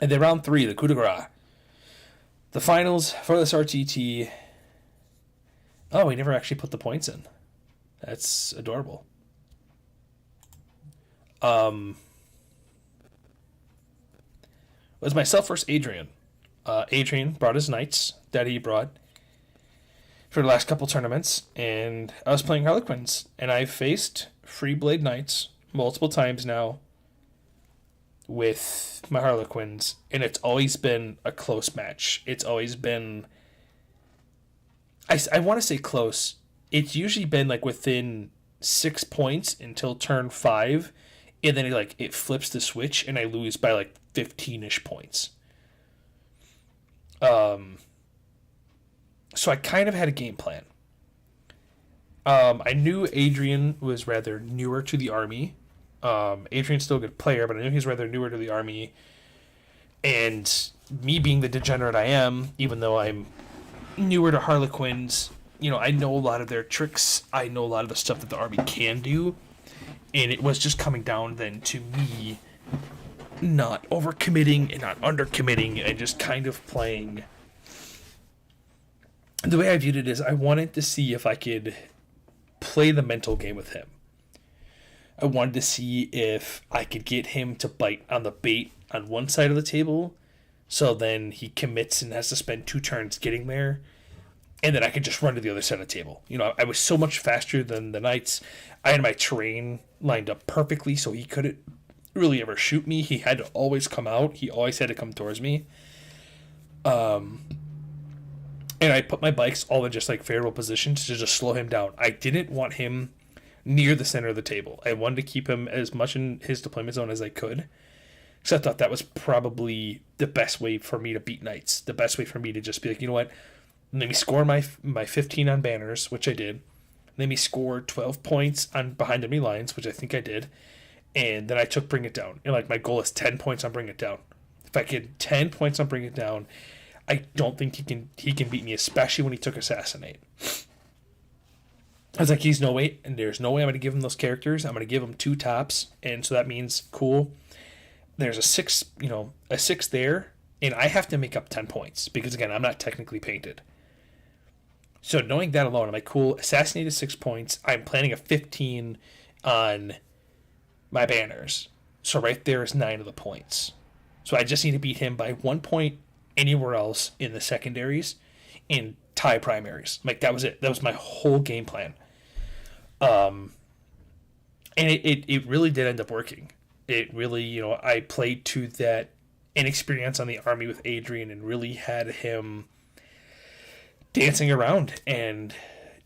And then round 3, the coup de grace. The finals for this RTT. Oh, we never actually put the points in. That's adorable. It was myself versus Adrian. Adrian brought his knights that he brought for the last couple tournaments, and I was playing Harlequins, and I've faced Freeblade Knights multiple times now with my Harlequins, and it's always been a close match. It's always been, I want to say close. It's usually been like within 6 points until turn 5, and then it flips the switch, and I lose by like 15-ish points. So I kind of had a game plan. I knew Adrian was rather newer to the army. Adrian's still a good player, but I knew he's rather newer to the army. And me being the degenerate I am, even though I'm newer to Harlequins, I know a lot of their tricks. I know a lot of the stuff that the army can do. And it was just coming down then to me not overcommitting and not undercommitting and just kind of playing. The way I viewed it is I wanted to see if I could play the mental game with him. I wanted to see if I could get him to bite on the bait on one side of the table, so then he commits and has to spend 2 turns getting there, and then I could just run to the other side of the table. I was so much faster than the knights. I had my terrain lined up perfectly, so he couldn't really ever shoot me. He had to always come out. He always had to come towards me. And I put my bikes all in just like favorable positions to just slow him down. I didn't want him near the center of the table. I wanted to keep him as much in his deployment zone as I could. So I thought that was probably the best way for me to beat knights. The best way for me to just be like, you know what? Let me score my 15 on banners, which I did. Let me score 12 points on behind enemy lines, which I think I did. And then I took Bring It Down. And my goal is 10 points on Bring It Down. If I get 10 points on Bring It Down, I don't think he can beat me, especially when he took Assassinate. I was like, there's no way I'm going to give him those characters. I'm going to give him 2 tops, and so that means, cool, there's a 6 there, and I have to make up 10 points, because again, I'm not technically painted. So knowing that alone, I'm like, cool, Assassinate is 6 points, I'm planning a 15 on my banners, so right there is 9 of the points. So I just need to beat him by 1 point anywhere else in the secondaries and tie primaries. That was it. That was my whole game plan. And it really did end up working. It really, I played to that inexperience on the army with Adrian and really had him dancing around. And,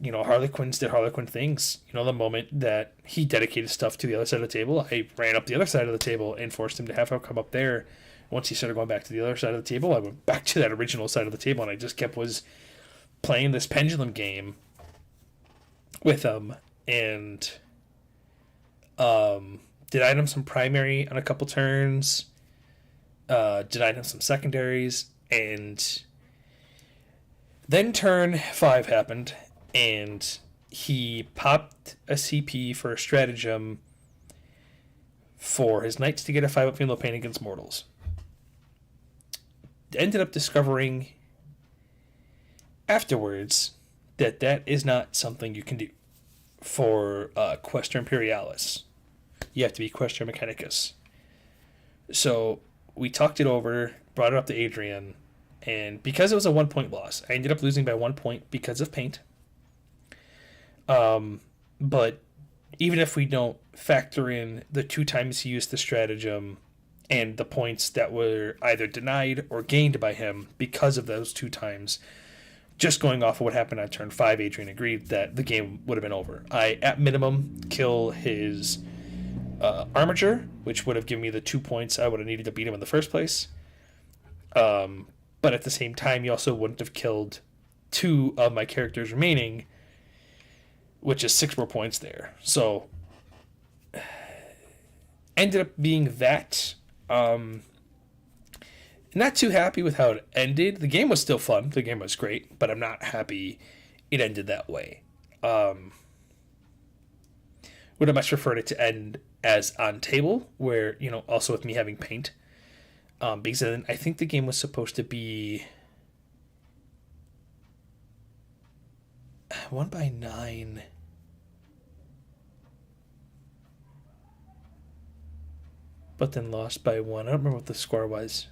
Harlequins did Harlequin things. The moment that he dedicated stuff to the other side of the table, I ran up the other side of the table and forced him to have him come up there. Once he started going back to the other side of the table, I went back to that original side of the table, and I just was playing this pendulum game with him, and denied him some primary on a couple turns, denied him some secondaries, and then turn 5 happened, and he popped a CP for a stratagem for his knights to get a 5-up Fiendlo Pain against mortals. Ended up discovering afterwards that is not something you can do for Questor Imperialis. You have to be Questor Mechanicus. So we talked it over, brought it up to Adrian, and because it was a 1-point loss, I ended up losing by 1 point because of paint. But even if we don't factor in the 2 times he used the stratagem and the points that were either denied or gained by him because of those 2 times, just going off of what happened on turn 5, Adrian agreed that the game would have been over. I, at minimum, kill his Armiger, which would have given me the 2 points I would have needed to beat him in the first place. But at the same time, you also wouldn't have killed 2 of my characters remaining, which is 6 more points there. So, ended up being that. Not too happy with how it ended. The game was still fun. The game was great, but I'm not happy it ended that way. Would have much preferred it to end as on table, where, also with me having paint. Because then I think the game was supposed to be 1/9. But then lost by 1. I don't remember what the score was.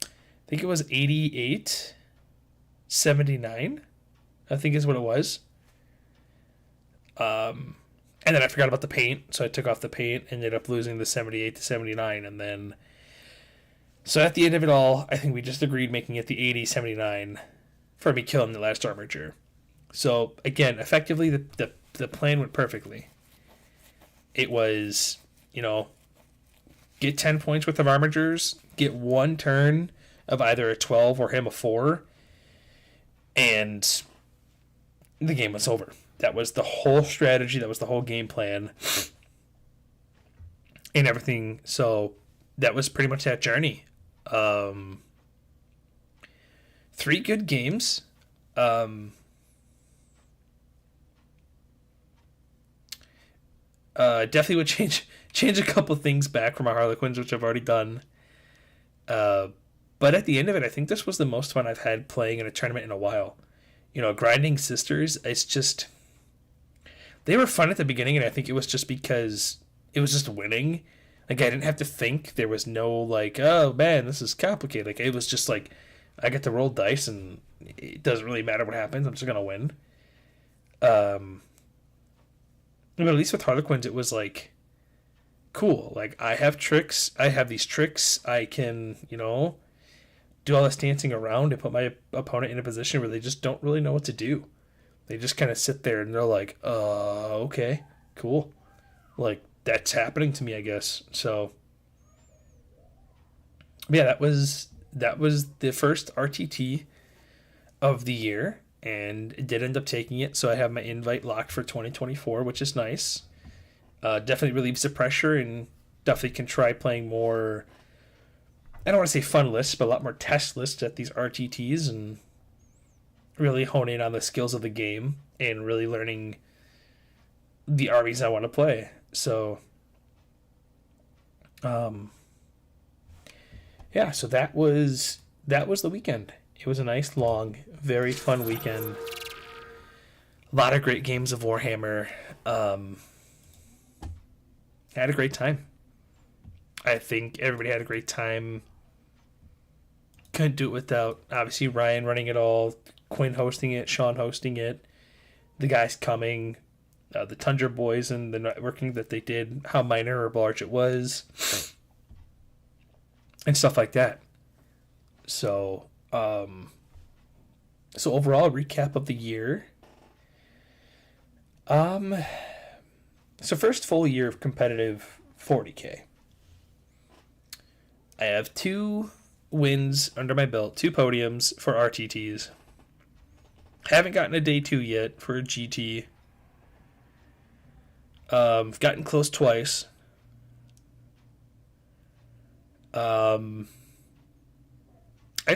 I think it was 88-79, I think is what it was. And then I forgot about the paint, so I took off the paint, ended up losing the 78-79, and then... So at the end of it all, I think we just agreed making it the 80-79 for me killing the last Armiger. So, again, effectively, the plan went perfectly. It was, get 10 points worth of Armigers, get 1 turn of either a 12 or him a 4, and the game was over. That was the whole strategy. That was the whole game plan and everything. So that was pretty much that journey. 3 good games. Definitely would change a couple things back from our Harlequins, which I've already done. But at the end of it, I think this was the most fun I've had playing in a tournament in a while. Grinding Sisters, it's just... They were fun at the beginning, and I think it was just because it was just winning. Like, I didn't have to think. There was no, oh, man, this is complicated. Like, it was just like, I get to roll dice, and it doesn't really matter what happens. I'm just going to win. But at least with Harlequins, it was, cool. I have tricks. I have these tricks. I can, do all this dancing around and put my opponent in a position where they just don't really know what to do. They just kind of sit there and they're like, okay, cool. That's happening to me, I guess. So, yeah, that was the first RTT of the year, and it did end up taking it. So I have my invite locked for 2024, which is nice. Definitely relieves the pressure, and definitely can try playing more, I don't want to say fun lists, but a lot more test lists at these RTTs, and really hone in on the skills of the game and really learning the armies I want to play. So, yeah, so that was the weekend. It was a nice, long, very fun weekend. A lot of great games of Warhammer. I had a great time. I think everybody had a great time. Couldn't do it without, obviously, Ryan running it all, Quinn hosting it, Sean hosting it. the guys coming, the Tundra Boys and the networking that they did, how minor or large it was, and stuff like that. So, so overall, recap of the year. So first full year of competitive 40K. I have 2 wins under my belt, 2 podiums for RTTs. Haven't gotten a day 2 yet for a GT. I've gotten close twice. I'd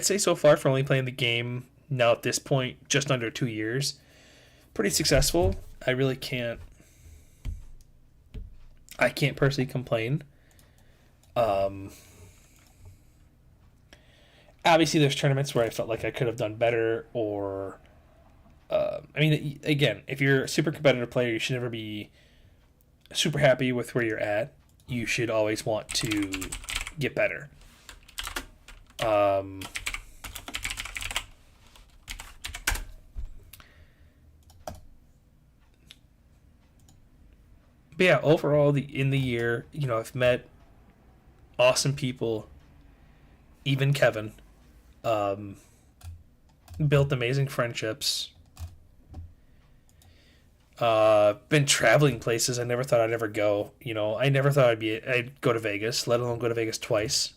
say so far for only playing the game now at this point, just under 2 years, pretty successful. I really can't. I can't personally complain. Obviously, there's tournaments where I felt like I could have done better, or I mean, again, if you're a super competitive player, you should never be super happy with where you're at. You should always want to get better. But yeah, overall, in the year, I've met awesome people, even Kevin. Built amazing friendships. Been traveling places I never thought I'd ever go. I never thought I'd go to Vegas, let alone go to Vegas twice.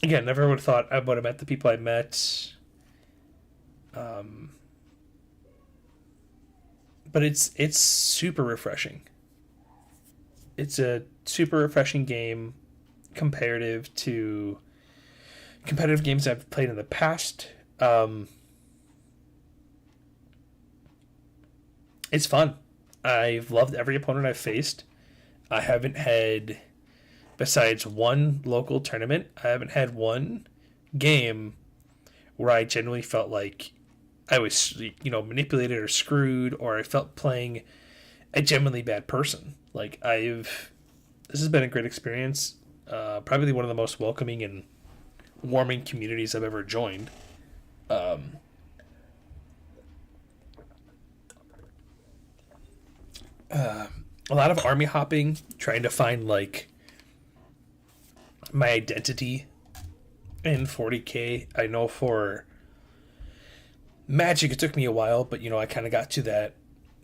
Again, never would have thought I would have met the people I met. But it's super refreshing. It's a super refreshing game comparative to competitive games I've played in the past. It's fun. I've loved every opponent I've faced. I haven't had, besides one local tournament, I haven't had one game where I genuinely felt like I was, manipulated or screwed, or I felt playing a genuinely bad person. This has been a great experience. Probably one of the most welcoming and warming communities I've ever joined. A lot of army hopping, trying to find my identity in 40K. I know for Magic, it took me a while, but I kind of got to that,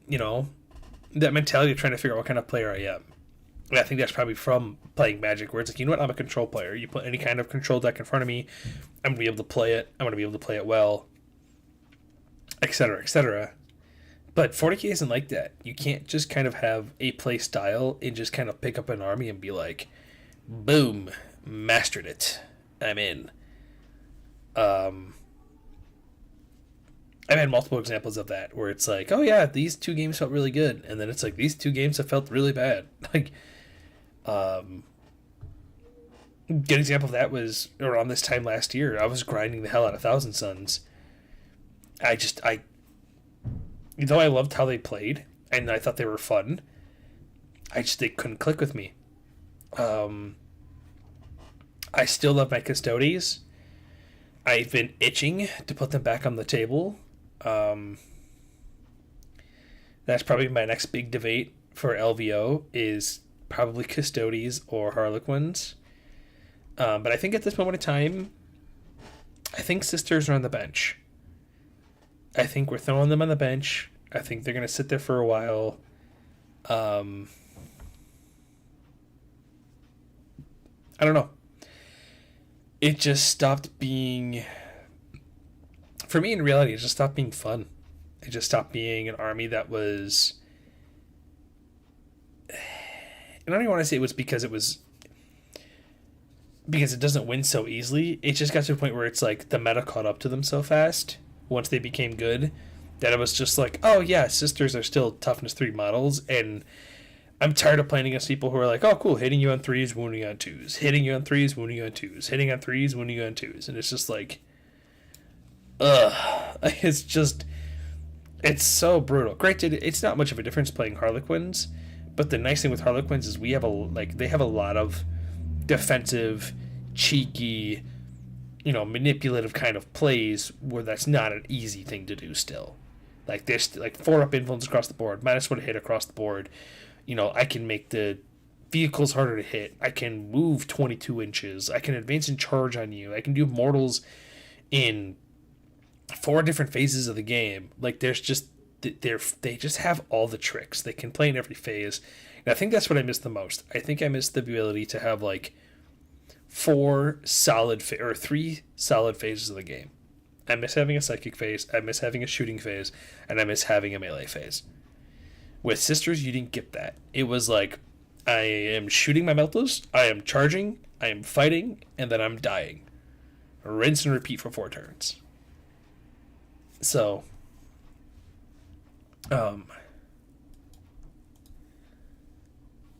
that mentality of trying to figure out what kind of player I am. And I think that's probably from playing Magic, where it's like, I'm a control player. You put any kind of control deck in front of me, I'm going to be able to play it. I'm going to be able to play it well, etc., etc. But 40K isn't like that. You can't just kind of have a play style and just kind of pick up an army and be like, boom, mastered it. I'm in. I've had multiple examples of that where it's like, oh yeah, these 2 games felt really good, and then it's like these 2 games have felt really bad. Good example of that was around this time last year. I was grinding the hell out of Thousand Suns. Though I loved how they played and I thought they were fun, they couldn't click with me. I still love my Custodes. I've been itching to put them back on the table. That's probably my next big debate for LVO is probably Custodes or Harlequins. But I think at this moment in time, I think Sisters are on the bench. I think we're throwing them on the bench. I think they're going to sit there for a while. I don't know. It just stopped being... For me, in reality, it just stopped being fun. It just stopped being an army that was... I don't even want to say it was because it doesn't win so easily. It just got to a point where it's like the meta caught up to them so fast once they became good that it was just like, oh yeah, Sisters are still toughness 3 models, and I'm tired of playing against people who are like, oh cool, hitting you on 3s, wounding you on 2s, hitting you on 3s, wounding you on 2s, hitting on 3s, wounding you on 2s, and it's just like, ugh. It's just, It's so brutal. Granted, it's not much of a difference playing Harlequins, but the nice thing with Harlequins is we have they have a lot of defensive, cheeky, manipulative kind of plays where that's not an easy thing to do still. Like there's like 4-up influence across the board, -1 hit across the board. I can make the vehicles harder to hit. I can move 22 inches. I can advance and charge on you. I can do mortals in 4 different phases of the game. Like they just have all the tricks. They can play in every phase. And I think that's what I miss the most. I think I miss the ability to have like 3 solid phases of the game. I miss having a psychic phase, I miss having a shooting phase, and I miss having a melee phase. With Sisters, you didn't get that. It was like, I am shooting my Meltas, I am charging, I am fighting, and then I'm dying. Rinse and repeat for 4 turns. So, but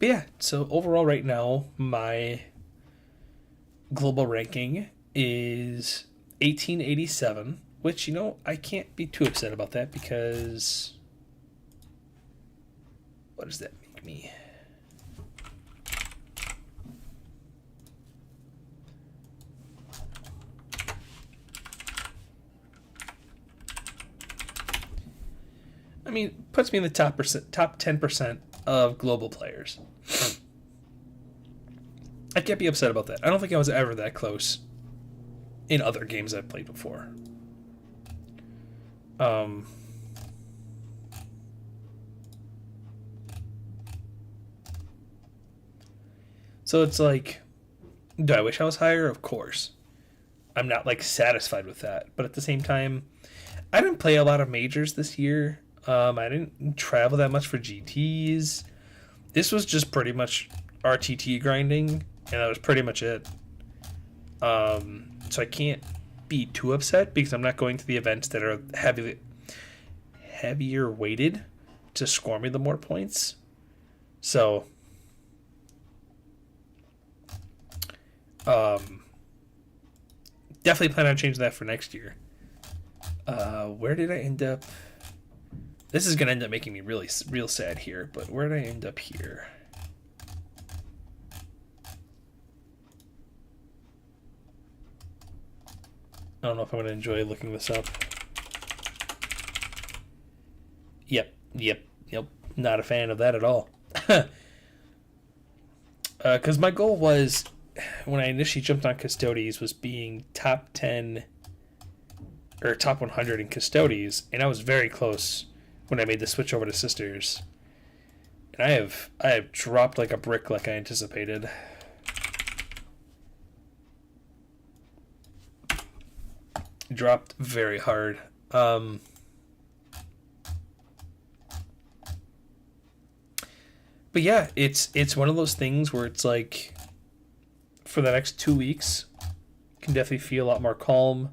yeah, so overall right now, my global ranking is 1887, which, I can't be too upset about that because what does that make me? I mean, puts me in the top 10% of global players. I can't be upset about that. I don't think I was ever that close in other games I've played before. So it's like, do I wish I was higher? Of course. I'm not like satisfied with that, but at the same time, I didn't play a lot of majors this year. I didn't travel that much for GTs. This was just pretty much RTT grinding, and that was pretty much it. So I can't be too upset because I'm not going to the events that are heavier weighted to score me the more points. So, definitely plan on changing that for next year. Where did I end up? This is going to end up making me real sad here, but where did I end up here? I don't know if I'm going to enjoy looking this up. Yep. Not a fan of that at all. Because my goal was, when I initially jumped on Custodes, was being top 10 or top 100 in Custodes, and I was very close when I made the switch over to Sisters. And I have dropped like a brick like I anticipated. Dropped very hard. But yeah, it's one of those things where it's like, for the next 2 weeks, can definitely feel a lot more calm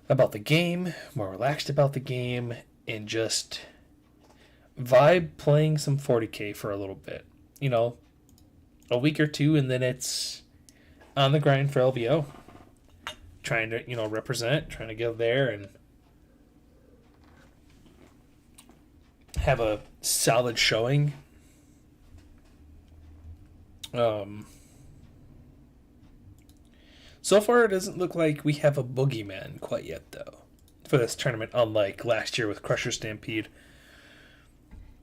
about the game, more relaxed about the game, and just vibe playing some 40k for a little bit. A week or two, and then it's on the grind for LVO. Trying to, represent, trying to go there and have a solid showing. So far, it doesn't look like we have a boogeyman quite yet, though, for this tournament, unlike last year with Crusher Stampede.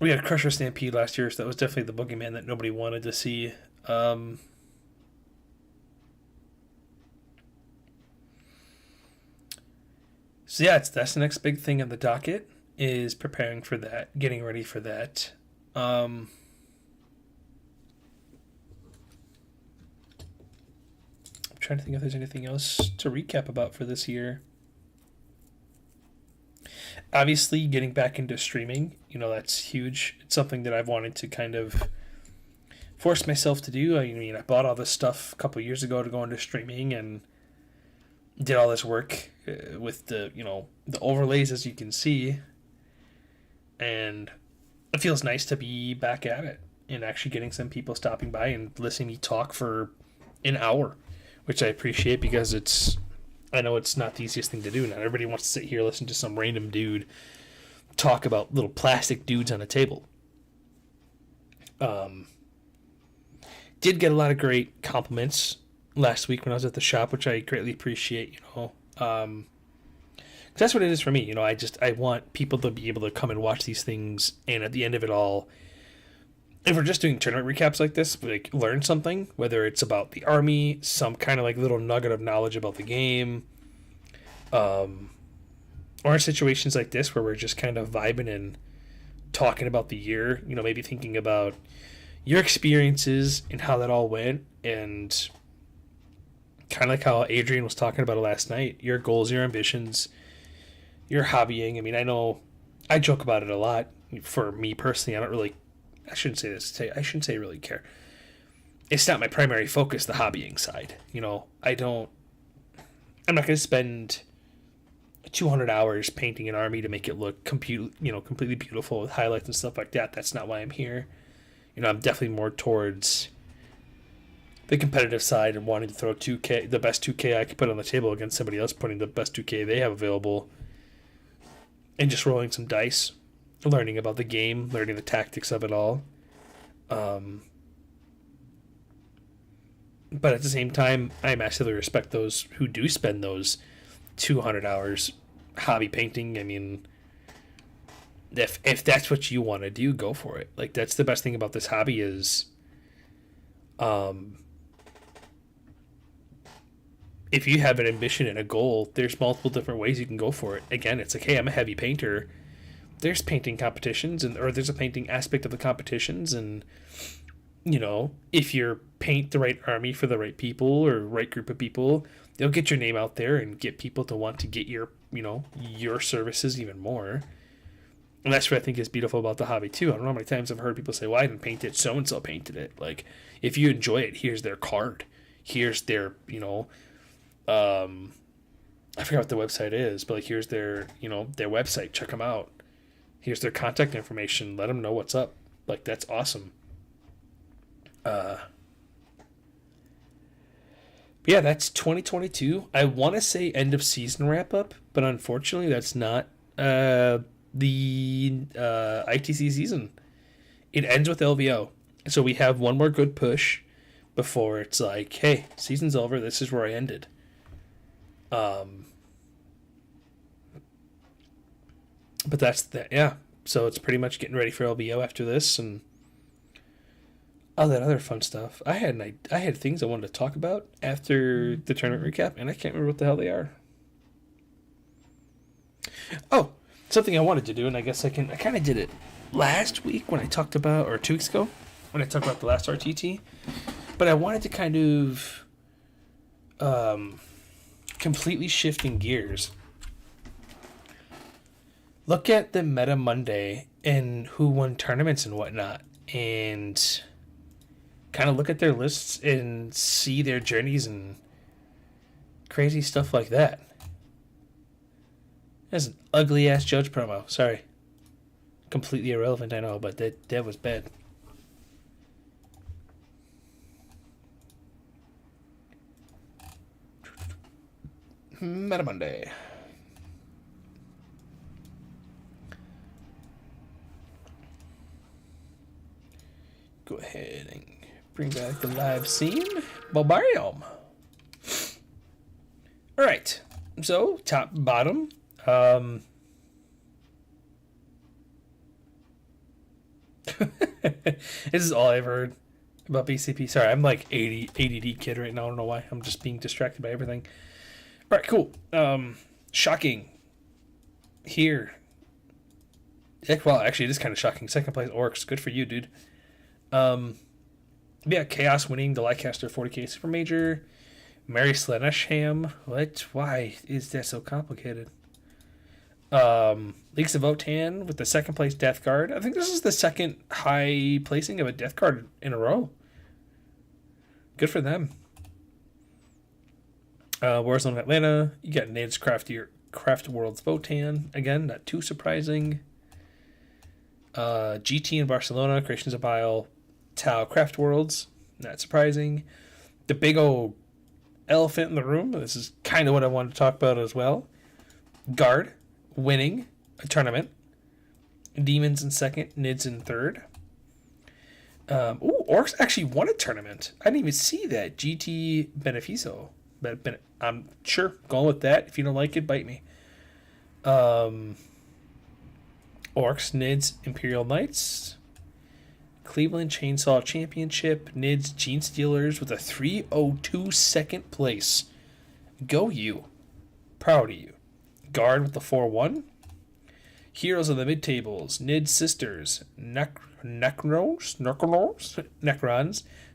We had Crusher Stampede last year, so that was definitely the boogeyman that nobody wanted to see. So yeah, that's the next big thing on the docket, is preparing for that, getting ready for that. I'm trying to think if there's anything else to recap about for this year. Obviously, getting back into streaming, that's huge. It's something that I've wanted to kind of force myself to do. I bought all this stuff a couple years ago to go into streaming and did all this work with the overlays, as you can see, and it feels nice to be back at it and actually getting some people stopping by and listening to me talk for an hour, which I appreciate, because I know it's not the easiest thing to do. Not everybody wants to sit here and listen to some random dude talk about little plastic dudes on a table. Did get a lot of great compliments last week when I was at the shop, which I greatly appreciate, 'cause that's what it is for me. I want people to be able to come and watch these things, and at the end of it all, if we're just doing tournament recaps like this, like learn something, whether it's about the army, some kind of like little nugget of knowledge about the game, or in situations like this where we're just kind of vibing and talking about the year, maybe thinking about your experiences and how that all went, and kind of like how Adrian was talking about it last night, your goals, your ambitions, your hobbying. I mean, I know I joke about it a lot. For me personally, I shouldn't say this. I shouldn't say I really care. It's not my primary focus, the hobbying side. I'm not going to spend 200 hours painting an army to make it look completely beautiful with highlights and stuff like that. That's not why I'm here. I'm definitely more towards the competitive side and wanting to throw 2K, the best 2K I could put on the table against somebody else putting the best 2K they have available, and just rolling some dice, learning about the game, learning the tactics of it all. But at the same time, I massively respect those who do spend those 200 hours hobby painting. I mean, if that's what you want to do, go for it. Like, that's the best thing about this hobby is, if you have an ambition and a goal, there's multiple different ways you can go for it. Again, it's like, hey, I'm a heavy painter. There's painting competitions, or there's a painting aspect of the competitions, and if you paint the right army for the right people or right group of people, they'll get your name out there and get people to want to get your services even more. And that's what I think is beautiful about the hobby too. I don't know how many times I've heard people say, well, I didn't paint it, so and so painted it. Like, if you enjoy it, here's their card, here's their I forgot what the website is, but like, here's their their website, check them out. Here's their contact information. Let them know what's up. Like, that's awesome. Yeah, that's 2022. I want to say end of season wrap up, but unfortunately, that's not the ITC season. It ends with LVO, so we have one more good push before it's like, hey, season's over. This is where I ended. But that's that. Yeah. So it's pretty much getting ready for LVO after this and all that other fun stuff. I had things I wanted to talk about after the tournament recap, and I can't remember what the hell they are. Oh, something I wanted to do, and I guess I kind of did it last week when I talked about, or 2 weeks ago when I talked about the last RTT. But I wanted to kind of completely shifting gears. Look at the Meta Monday and who won tournaments and whatnot, and kind of look at their lists and see their journeys and crazy stuff like that. That's an ugly ass Judge promo. Sorry. Completely irrelevant, I know, but that was bad. Meta Monday. Go ahead and bring back the live scene. Barbarium. Alright. So, top, bottom. This is all I've heard about BCP. Sorry, I'm like ADD kid right now. I don't know why. I'm just being distracted by everything. Alright, cool. Shocking. Here. Well, actually, it is kind of shocking. Second place Orcs. Good for you, dude. Yeah, Chaos winning the Leicester 40k Super Major. Mary Slanesham. What? Why is that so complicated? Leaks of Votan with the second place Death Guard. I think this is the second high placing of a Death Guard in a row. Good for them. Warzone Atlanta. You got Nade's Craft Worlds Votan. Again, not too surprising. GT in Barcelona. Creations of Bile. Tau Craft Worlds. Not surprising. The big old elephant in the room. This is kind of what I wanted to talk about as well. Guard winning a tournament. Demons in second, Nids in third. Orcs actually won a tournament. I didn't even see that. GT Beneficio. I'm sure going with that. If you don't like it, bite me. Orcs, Nids, Imperial Knights. Cleveland Chainsaw Championship. Nids, Gene Stealers with a 302 second place. Go you. Proud of you. Guard with the 4-1. Heroes of the mid-tables. Nids Sisters. Necrons.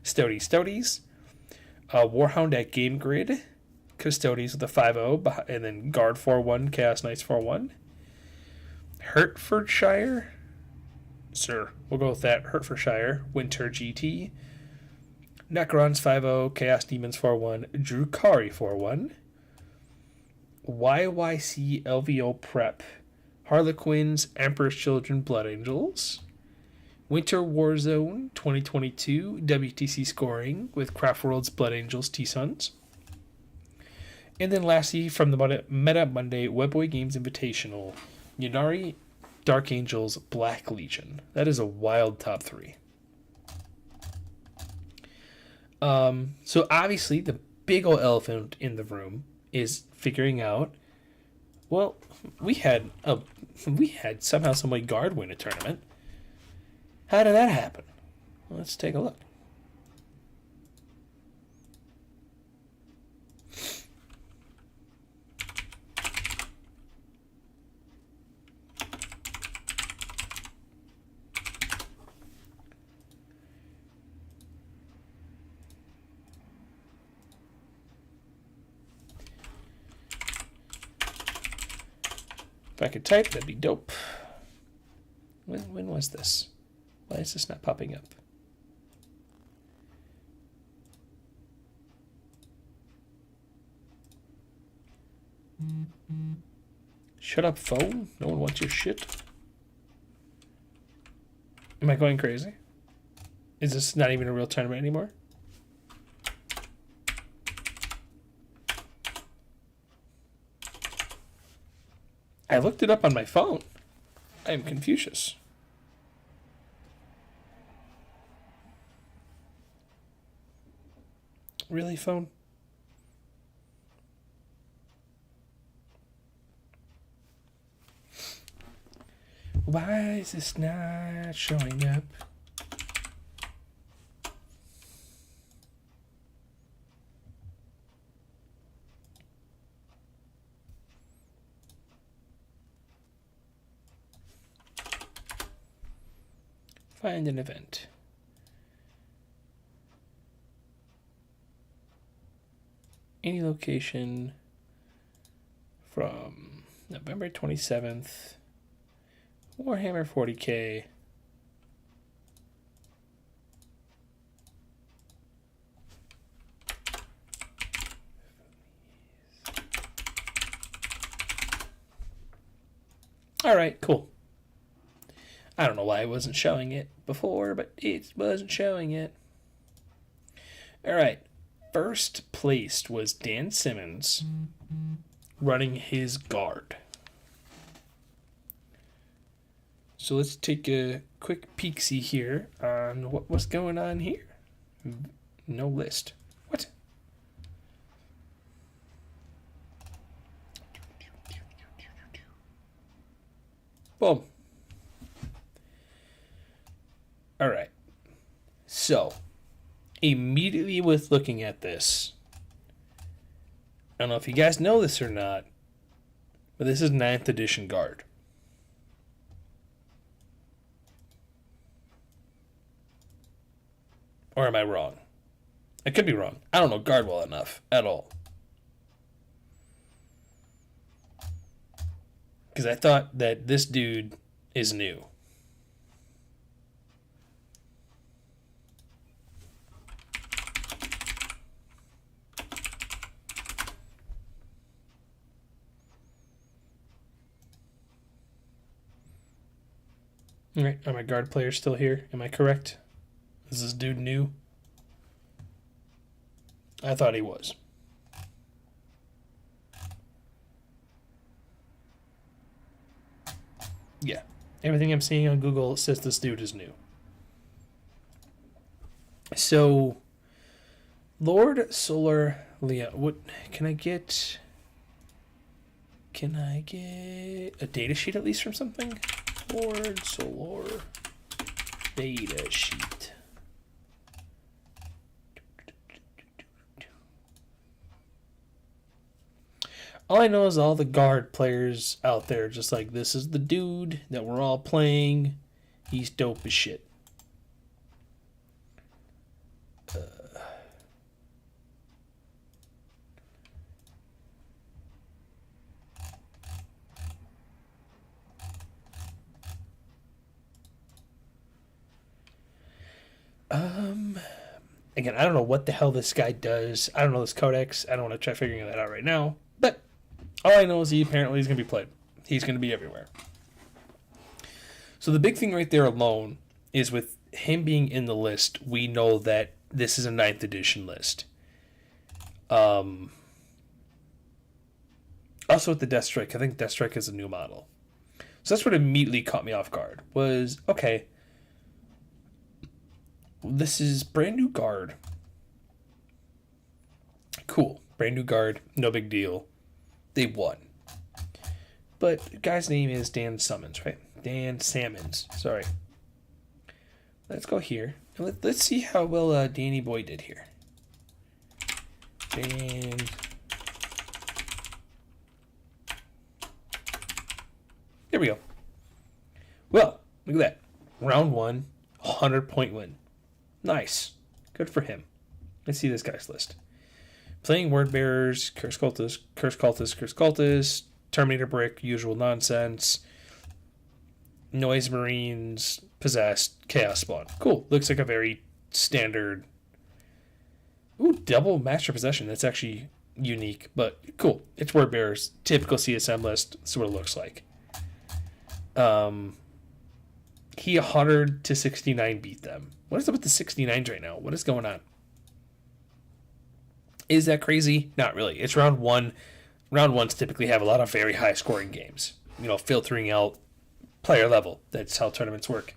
Stoties. Warhound at Game Grid. Custodes with the 5-0. And then Guard 4-1. Chaos Knights 4-1. Hertfordshire. Sir, we'll go with that. Hertfordshire. Winter GT. Necrons 5-0. Chaos Demons 4-1. Drukari 4-1. YYC LVO Prep. Harlequins, Emperor's Children, Blood Angels. Winter Warzone 2022 WTC scoring with Craft World's Blood Angels T-Suns. And then lastly, from the Meta Monday Webboy Games Invitational, Yunari, Dark Angels, Black Legion. That is a wild top 3. So obviously the big old elephant in the room is figuring out, well, we had somehow somebody guard win a tournament. How did that happen? Let's take a look. If I could type, that'd be dope. When was this? Why is this not popping up? Shut up, phone. No one wants your shit. Am I going crazy? Is this not even a real tournament anymore? I looked it up on my phone. I am Confucius. Really, phone? Why is this not showing up? Find an event. Any location from November 27th. Warhammer 40K. All right, cool. I don't know why I wasn't showing it before, but it wasn't showing it. All right. First placed was Dan Simmons running his guard. So let's take a quick peek-see here on what was going on here. No list. What? Boom. All right. So, immediately with looking at this, I don't know if you guys know this or not, but this is 9th edition guard. Or am I wrong? I could be wrong. I don't know guard well enough at all. Because I thought that this dude is new. All right, are my guard players still here? Am I correct? Is this dude new? I thought he was. Yeah. Everything I'm seeing on Google says this dude is new. So, Lord Solar Leon. What can I get? Can I get a data sheet at least from something? Lord Solar data sheet. All I know is all the guard players out there just like, this is the dude that we're all playing. He's dope as shit. Again, I don't know what the hell this guy does. I don't know this codex. I don't want to try figuring that out right now. But all I know is he apparently is going to be played. He's going to be everywhere. So the big thing right there alone is with him being in the list, we know that this is a 9th edition list. Also with the Deathstrike, I think Deathstrike is a new model. So that's what immediately caught me off guard. Was, okay, this is brand new guard. Cool. Brand new guard. No big deal. They won. But the guy's name is Dan Summons, right? Dan Salmons. Sorry. Let's go here. Let's see how well Danny Boy did here. Dan. There we go. Well, look at that. Round 1, 100-point win. Nice. Good for him. Let's see this guy's list. Playing Word Bearers, Curse Cultists, Terminator Brick, Usual Nonsense, Noise Marines, Possessed, Chaos Spawn. Cool. Looks like a very standard... Ooh, double Master Possession. That's actually unique, but cool. It's Word Bearers. Typical CSM list. That's what it looks like. He 100 to 69 beat them. What is up with the 69s right now? What is going on? Is that crazy? Not really. It's round 1. Round 1s typically have a lot of very high scoring games. Filtering out player level. That's how tournaments work.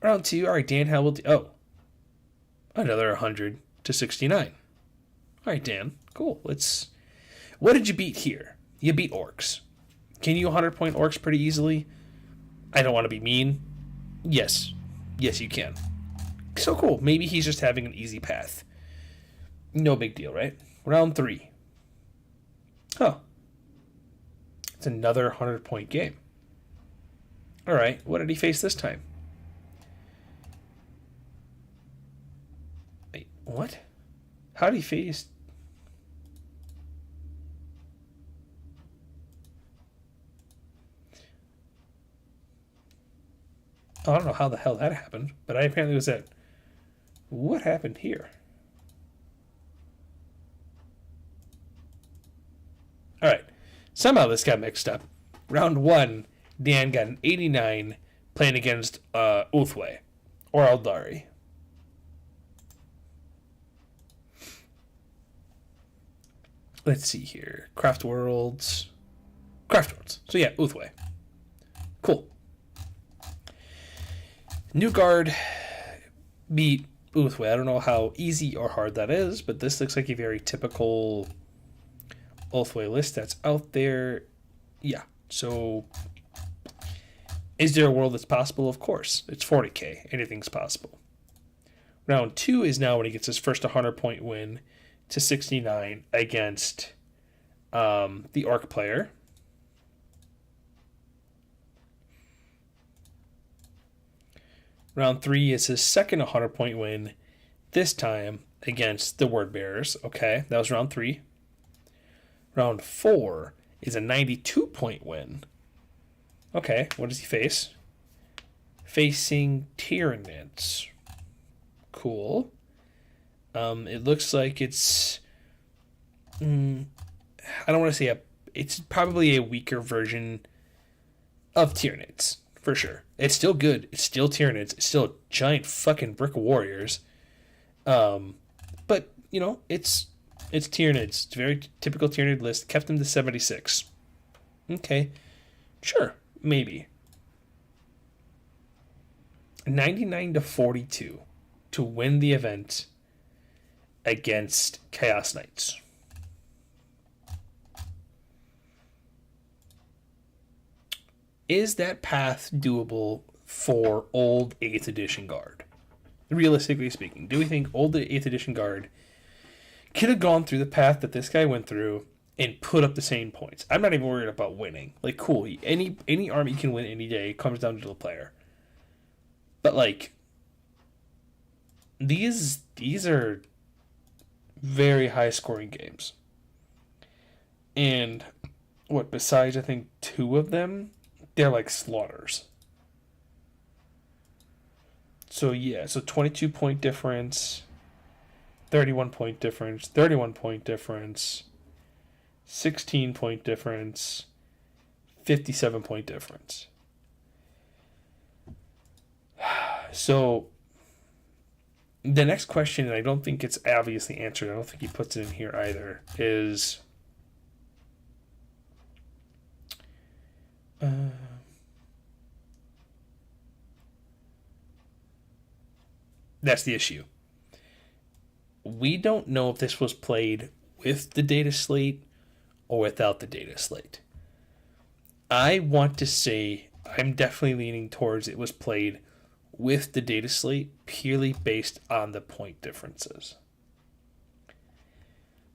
Round 2. All right, Dan, how will... Another 100 to 69. All right, Dan. Cool. What did you beat here? You beat Orcs. Can you 100-point Orcs pretty easily? I don't want to be mean. Yes. Yes, you can. So cool. Maybe he's just having an easy path. No big deal, right? Round 3. Huh. It's another 100-point game. All right. What did he face this time? Wait, what? How did he face... I don't know how the hell that happened, but I apparently was at... What happened here? Alright. Somehow this got mixed up. Round 1, Dan got an 89 playing against Uthway. Or Eldari. Let's see here. Craft Worlds. So yeah, Uthway. Cool. New guard beat Uthway. I don't know how easy or hard that is, but this looks like a very typical Uthway list that's out there. Yeah. So, is there a world that's possible? Of course. It's 40k. Anything's possible. Round 2 is now when he gets his first 100-point win to 69 against the Orc player. Round 3 is his second 100-point win, this time against the Word Bearers. Okay, that was round 3. Round 4 is a 92-point win. Okay, what does he face? Facing Tyranids. Cool. It looks like it's... I don't want to say it's probably a weaker version of Tyranids. For sure. It's still good. It's still Tyranids. It's still giant fucking brick warriors. But, it's Tyranids. It's a very typical Tyranid list. Kept him to 76. Okay. Sure. Maybe. 99-42 to win the event against Chaos Knights. Is that path doable for old 8th edition Guard? Realistically speaking, do we think old 8th edition Guard could have gone through the path that this guy went through and put up the same points? I'm not even worried about winning. Like, cool, any army can win any day. It comes down to the player. But, like, these are very high-scoring games. And, besides, I think, 2 of them, they're like slaughters. So, 22-point difference, 31-point difference, 31-point difference, 16-point difference, 57-point difference. So, the next question, and I don't think it's obviously answered, I don't think he puts it in here either, is... that's the issue. We don't know if this was played with the data slate or without the data slate. I want to say I'm definitely leaning towards it was played with the data slate purely based on the point differences.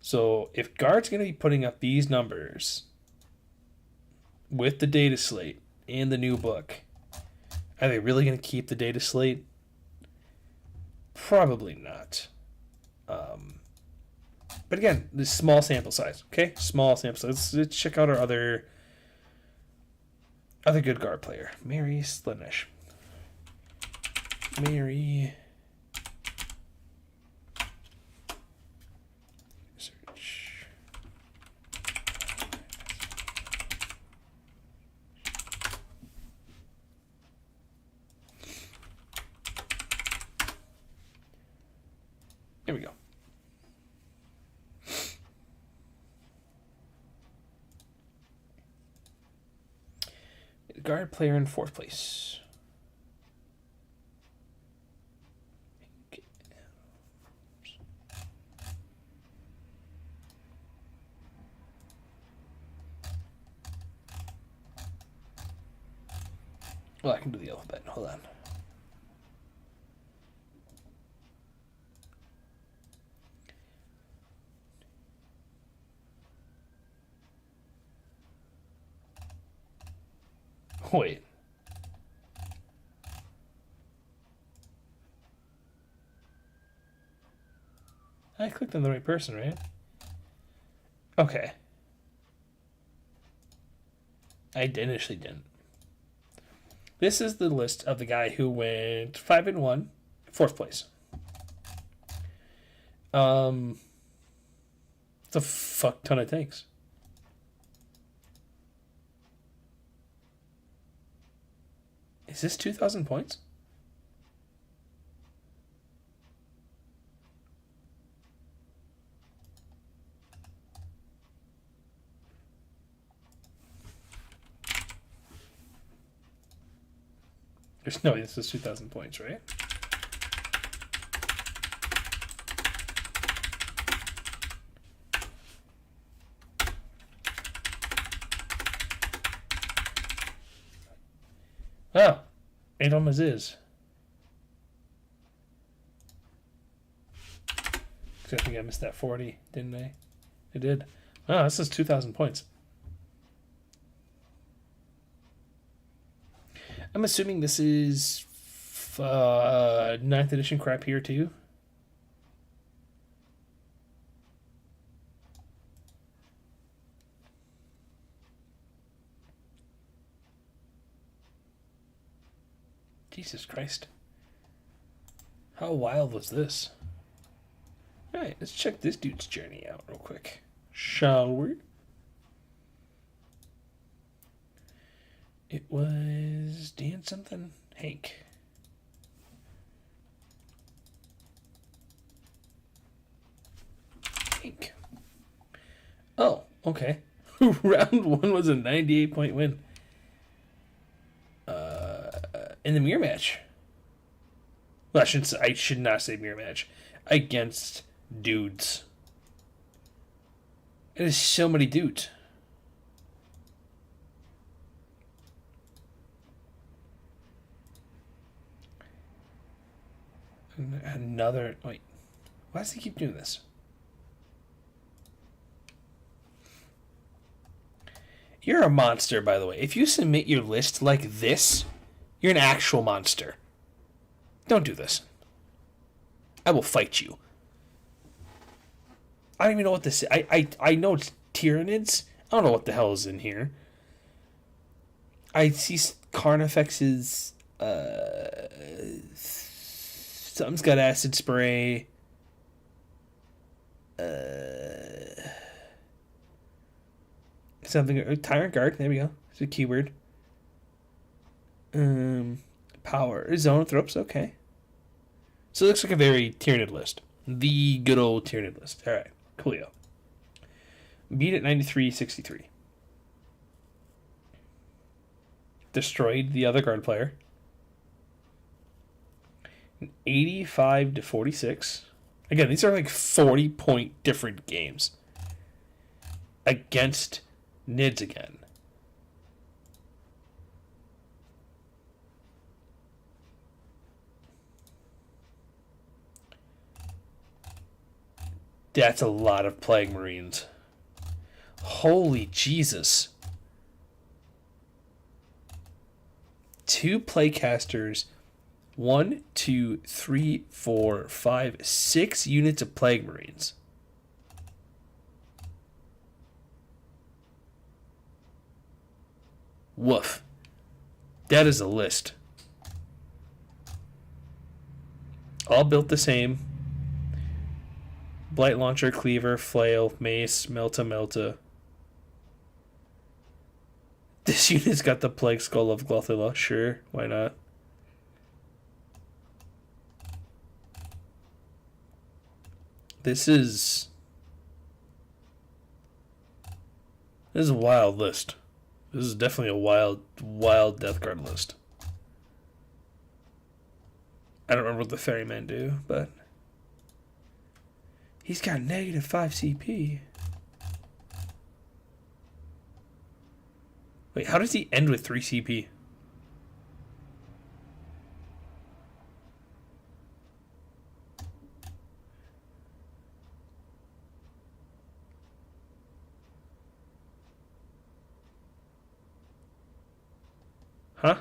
So if Guard's going to be putting up these numbers with the data slate in the new book, are they really going to keep the data slate? Probably not. But again, this small sample size, okay? Small sample size. Let's check out our other good Guard player, Mary Slinish. Mary. Search. Here we go. Guard player in 4th place. Well, I can do the alphabet. Hold on. Wait. I clicked on the right person, right? Okay. I initially didn't. This is the list of the guy who went 5-1, 4th place. It's a fuck ton of tanks. Is this 2,000 points? There's no way this is 2,000 points, right? Oh, 8 on Aziz. I think I missed that 40, didn't I? I did. Oh, this is 2,000 points. I'm assuming this is 9th edition crap here too. Jesus Christ. How wild was this? Alright, let's check this dude's journey out real quick. Shall we? It was Dan something? Hank. Hank. Oh, okay. Round 1 was a 98-point win. In the mirror match. Well, I should not say mirror match. Against dudes. It is so many dudes. Another... Wait. Why does he keep doing this? You're a monster, by the way. If you submit your list like this, you're an actual monster. Don't do this. I will fight you. I don't even know what this is. I know it's Tyranids. I don't know what the hell is in here. I see Carnifex's... something's got acid spray. Something... Tyrant Guard. There we go. It's a keyword. Power. Zoanthropes. Okay. So it looks like a very Tyranid list. The good old Tyranid list. Alright. Coolio. Beat at 93-63. Destroyed the other guard player. 85-46. Again, these are like 40-point different games. Against Nids again. That's a lot of Plague Marines. Holy Jesus. 2 Playcasters. 1, 2, 3, 4, 5, 6 units of Plague Marines. Woof. That is a list. All built the same. Blight Launcher, Cleaver, Flail, Mace, Melta. This unit's got the Plague Skull of Glothula. Sure, why not? This is a wild list. This is definitely a wild Death Guard list. I don't remember what the Ferrymen do, but he's got -5 CP. Wait, how does he end with 3 CP? Huh?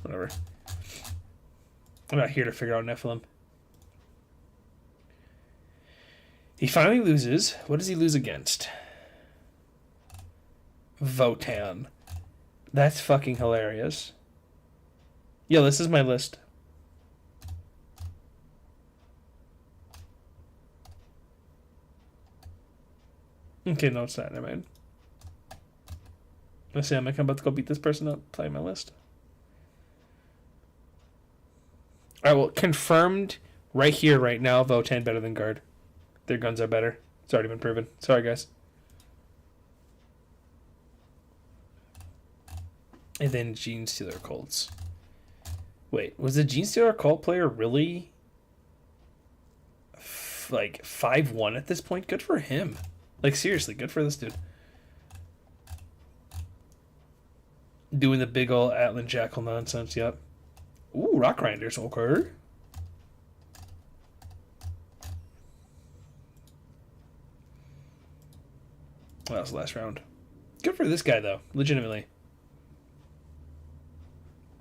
Whatever. I'm not here to figure out Nephilim. He finally loses. What does he lose against? Votann. That's fucking hilarious. Yo, this is my list. Okay, no, it's not. Never mind. Let's see, I'm about to go beat this person up. Play my list. Alright, well, confirmed right here, right now, Votann better than Guard. Their guns are better. It's already been proven. Sorry, guys. And then Genestealer Colts. Wait, was the Genestealer Cult player really like 5-1 at this point? Good for him. Like, seriously, good for this dude. Doing the big ol' Atlan Jackal nonsense, yep. Ooh, Rock Grinders, okay. Well, that was the last round. Good for this guy, though. Legitimately.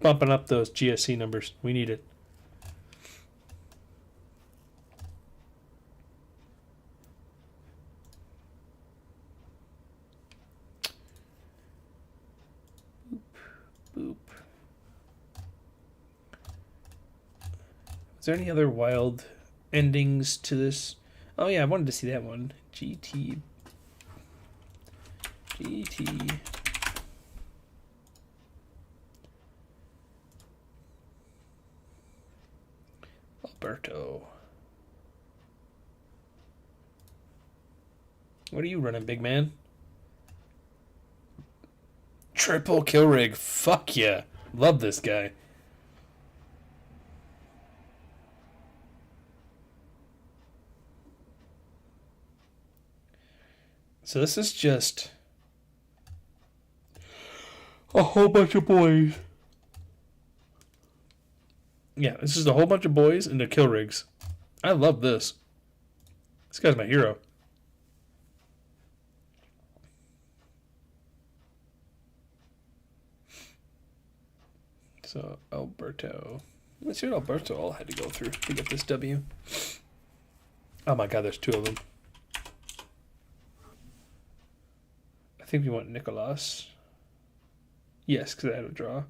Bumping up those GSC numbers. We need it. Boop. Is there any other wild endings to this? Oh yeah, I wanted to see that one. GT. Alberto. What are you running, big man? Triple kill rig. Fuck yeah. Love this guy. So this is just a whole bunch of boys. Yeah, this is a whole bunch of boys into kill rigs. I love this. This guy's my hero. So, Alberto. Let's see what Alberto all had to go through to get this W. Oh my god, there's two of them. I think we want Nicolas. Yes, because I had a draw.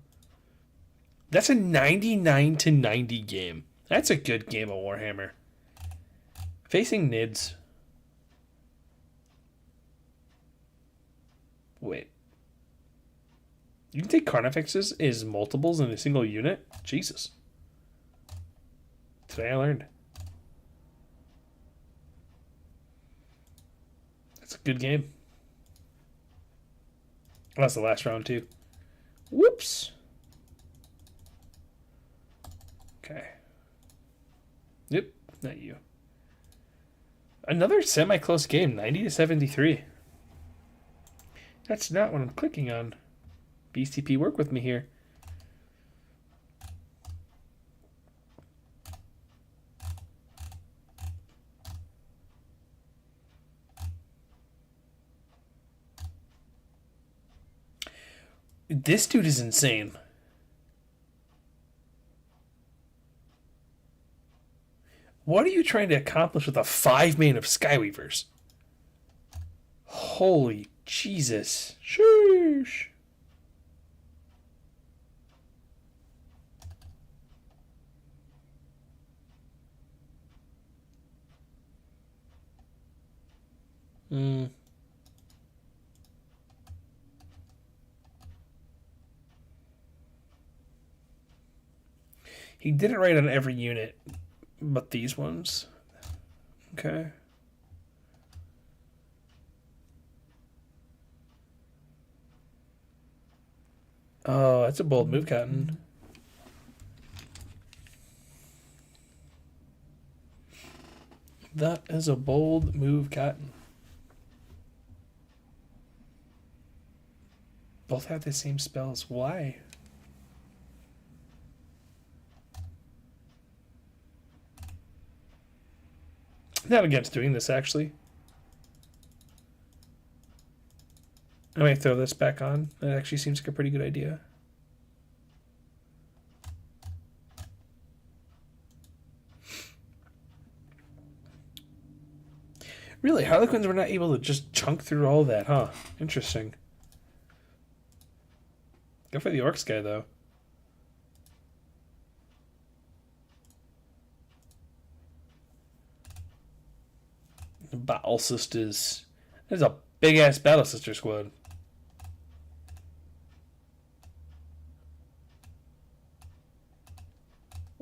That's a 99-90 game. That's a good game of Warhammer. Facing Nids. Wait. You can take Carnifexes as multiples in a single unit? Jesus. Today I learned. That's a good game. Oh, that's the last round too. Whoops. Okay. Yep, not you. Another semi-close game, 90-73. That's not what I'm clicking on. BCP, work with me here. This dude is insane. What are you trying to accomplish with a 5-main of Skyweavers? Holy Jesus. Sheesh. He did it right on every unit, but these ones. Okay. Oh, that's a bold move, Cotton. That is a bold move, Cotton. Both have the same spells. Why? Not against doing this, actually. I might throw this back on. That actually seems like a pretty good idea. Really, Harlequins were not able to just chunk through all that, huh? Interesting. Go for the Orcs guy, though. Battle Sisters. There's a big-ass Battle Sister squad.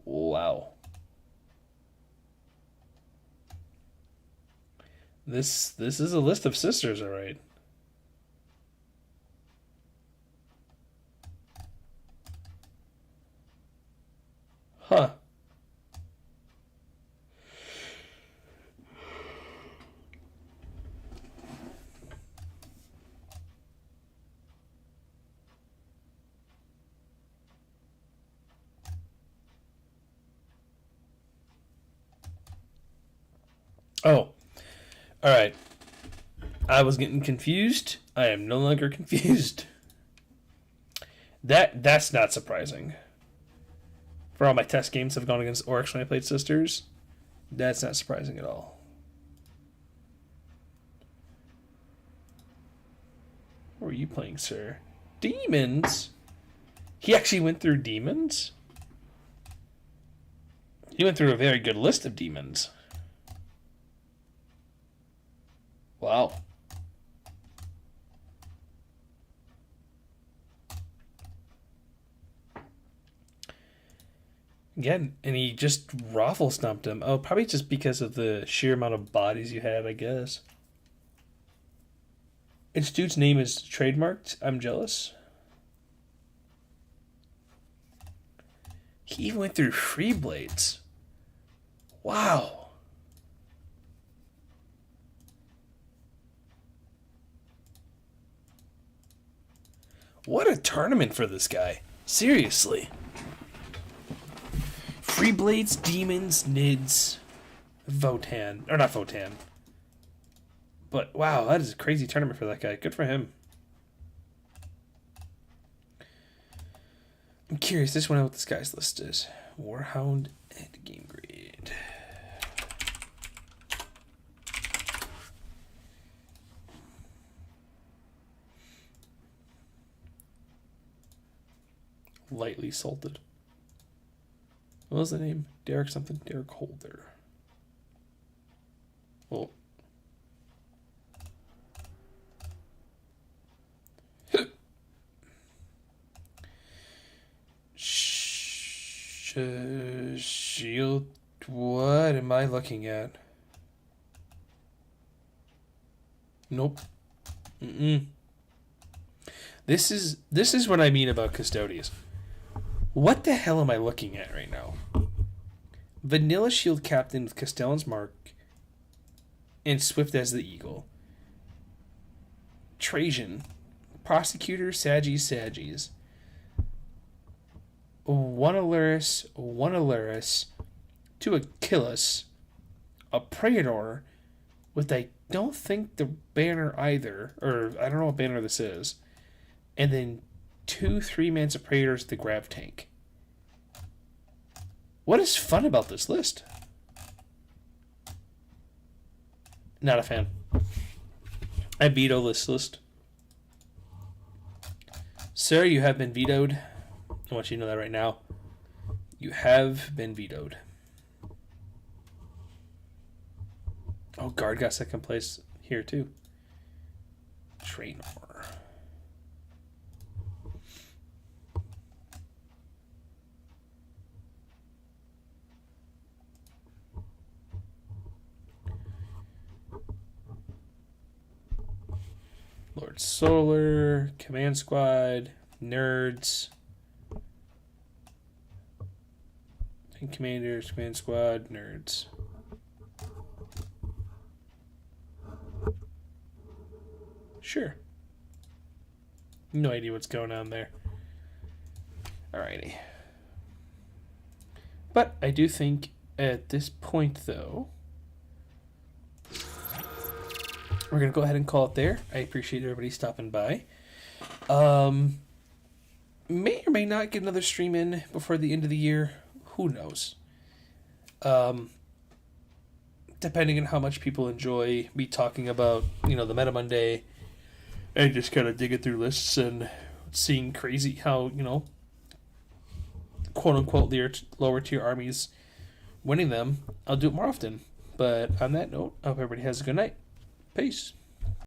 Wow. This is a list of sisters, all right. Huh. Oh. All right. I was getting confused. I am no longer confused. That's not surprising. For all my test games have gone against Orcs when I played Sisters. That's not surprising at all. What were you playing, sir? Demons? He actually went through demons? He went through a very good list of demons. Wow. Again, and he just raffle stomped him. Oh, probably just because of the sheer amount of bodies you had, I guess. Its dude's name is trademarked. I'm jealous. He even went through free blades. Wow. What a tournament for this guy. Seriously. Free Blades, Demons, Nids, Votan. Or not Votan. But wow, that is a crazy tournament for that guy. Good for him. I'm curious, this one what this guy's list is. Warhound and Game Grade. Lightly salted. What was the name? Derek something? Derek Holder. Well. Shield. What am I looking at? Nope. This is what I mean about Custodians. What the hell am I looking at right now? Vanilla Shield Captain with Castellan's Mark and Swift as the Eagle. Trajan. Prosecutor Saggies. One Aluris, two Achilles, a Praetor with I don't think the banner either, or I don't know what banner this is, and then 2 3-Man's Praetors, the Grav Tank. What is fun about this list? Not a fan. I veto this list. Sir, you have been vetoed. I want you to know that right now. You have been vetoed. Oh, Guard got second place here too. Trainor. Lord Solar, Command Squad, Nerds. Commanders, Command Squad, Nerds. Sure. No idea what's going on there. Alrighty. But I do think at this point, though, we're going to go ahead and call it there. I appreciate everybody stopping by. May or may not get another stream in before the end of the year. Who knows? Depending on how much people enjoy me talking about, the Meta Monday and just kind of digging through lists and seeing crazy how, quote unquote lower tier armies winning them, I'll do it more often. But on that note, I hope everybody has a good night. Peace.